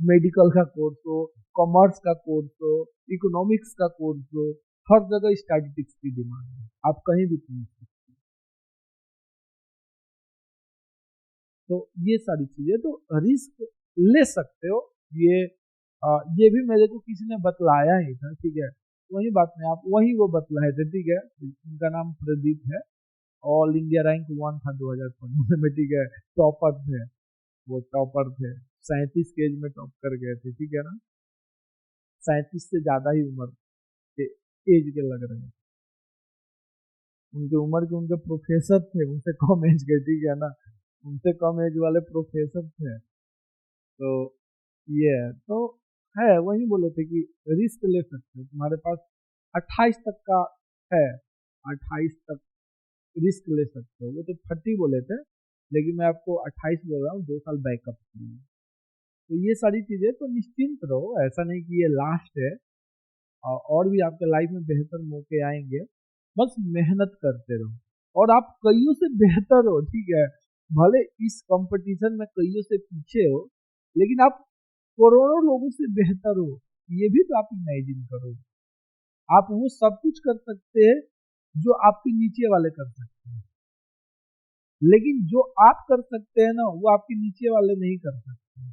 मेडिकल का कोर्स हो, कॉमर्स का कोर्स हो, इकोनॉमिक्स का कोर्स हो, हर जगह स्टैटिस्टिक्स की डिमांड है, आप कहीं भी पहुंच सकते हो। तो ये सारी चीजें, तो रिस्क ले सकते हो। ये ये भी मेरे को किसी ने बतलाया ही था, ठीक है, वही बात में आप वही वो बतलाए थे, ठीक है। उनका नाम प्रदीप है, ऑल इंडिया रैंक 1 था 2015 में, ठीक है, टॉपर थे, वो टॉपर थे, 37 के एज में टॉप कर गए थे, ठीक है ना। 37 से ज्यादा ही उम्र के एज के लग रहे हैं, उनके उम्र के, उनके प्रोफेसर थे उनसे कम एज के, ठीक है ना, उनसे कम एज वाले प्रोफेसर थे। तो ये है, तो है, वही बोले थे कि रिस्क ले सकते हो, तुम्हारे पास 28 तक का है, 28 तक रिस्क ले सकते हो। वो तो 30 बोले थे, लेकिन मैं आपको 28 बोल रहा हूँ, 2 साल बैकअप के लिए। तो ये सारी चीजें, तो निश्चिंत रहो, ऐसा नहीं कि ये लास्ट है, और भी आपके लाइफ में बेहतर मौके आएंगे, बस मेहनत करते रहो। और आप कईयों से बेहतर हो, ठीक है, भले इस कंपटीशन में कईयों से पीछे हो, लेकिन आप करोड़ों लोगों से बेहतर हो, ये भी तो आप इमेजिन करो। आप वो सब कुछ कर सकते हैं जो आपके नीचे वाले कर सकते हैं, लेकिन जो आप कर सकते हैं ना, वो आपके नीचे वाले नहीं कर सकते।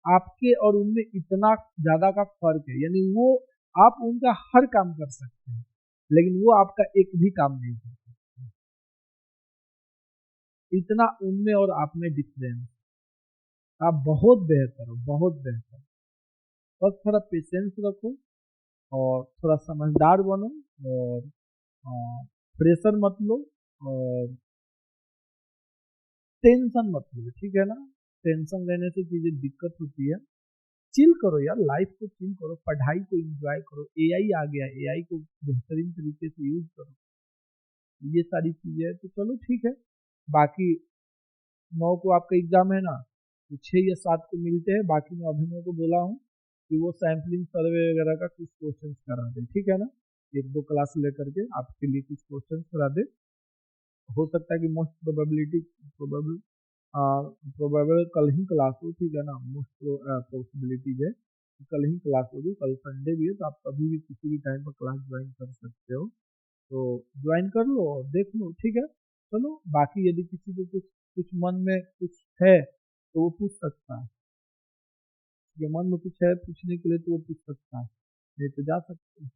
आपके और उनमें इतना ज्यादा का फर्क है, यानी वो, आप उनका हर काम कर सकते हैं, लेकिन वो आपका एक भी काम नहीं करता। इतना उनमें और आप में डिफरेंस। आप बहुत बेहतर हो, बहुत बेहतर। बस थोड़ा पेशेंस रखो और थोड़ा समझदार बनो और प्रेशर मत लो और टेंशन मत लो, ठीक है ना। टेंशन लेने से चीजें दिक्कत होती है। चिल करो यार, लाइफ को चिल करो, पढ़ाई को एंजॉय करो। एआई आ गया, एआई को बेहतरीन तरीके से यूज करो। ये सारी चीजें हैं, तो चलो ठीक है। बाकी 9 को आपका एग्जाम है ना, तो 6 या 7 को मिलते हैं। बाकी मैं अभिनव को बोला हूँ कि वो सैम्पलिंग सर्वे वगैरह का कुछ क्वेश्चंस करा दे, ठीक है ना। 1-2 क्लास लेकर के आपके लिए कुछ क्वेश्चंस करा दे। हो सकता है कि मोस्ट प्रोबेबिलिटी प्रोबेबल प्रोबेबल कल ही क्लास हो, ठीक है ना। मोस्ट पॉसिबिलिटीज है कि कल ही क्लास होगी। कल संडे भी है, तो आप कभी भी किसी भी टाइम पर क्लास ज्वाइन कर सकते हो। तो ज्वाइन कर लो और देख लो, ठीक है। चलो, बाकी यदि किसी को कुछ कुछ मन में कुछ है तो वो पूछ सकता है। ये मन में कुछ है पूछने के लिए तो वो पूछ सकता है, नहीं तो जा सकते हैं।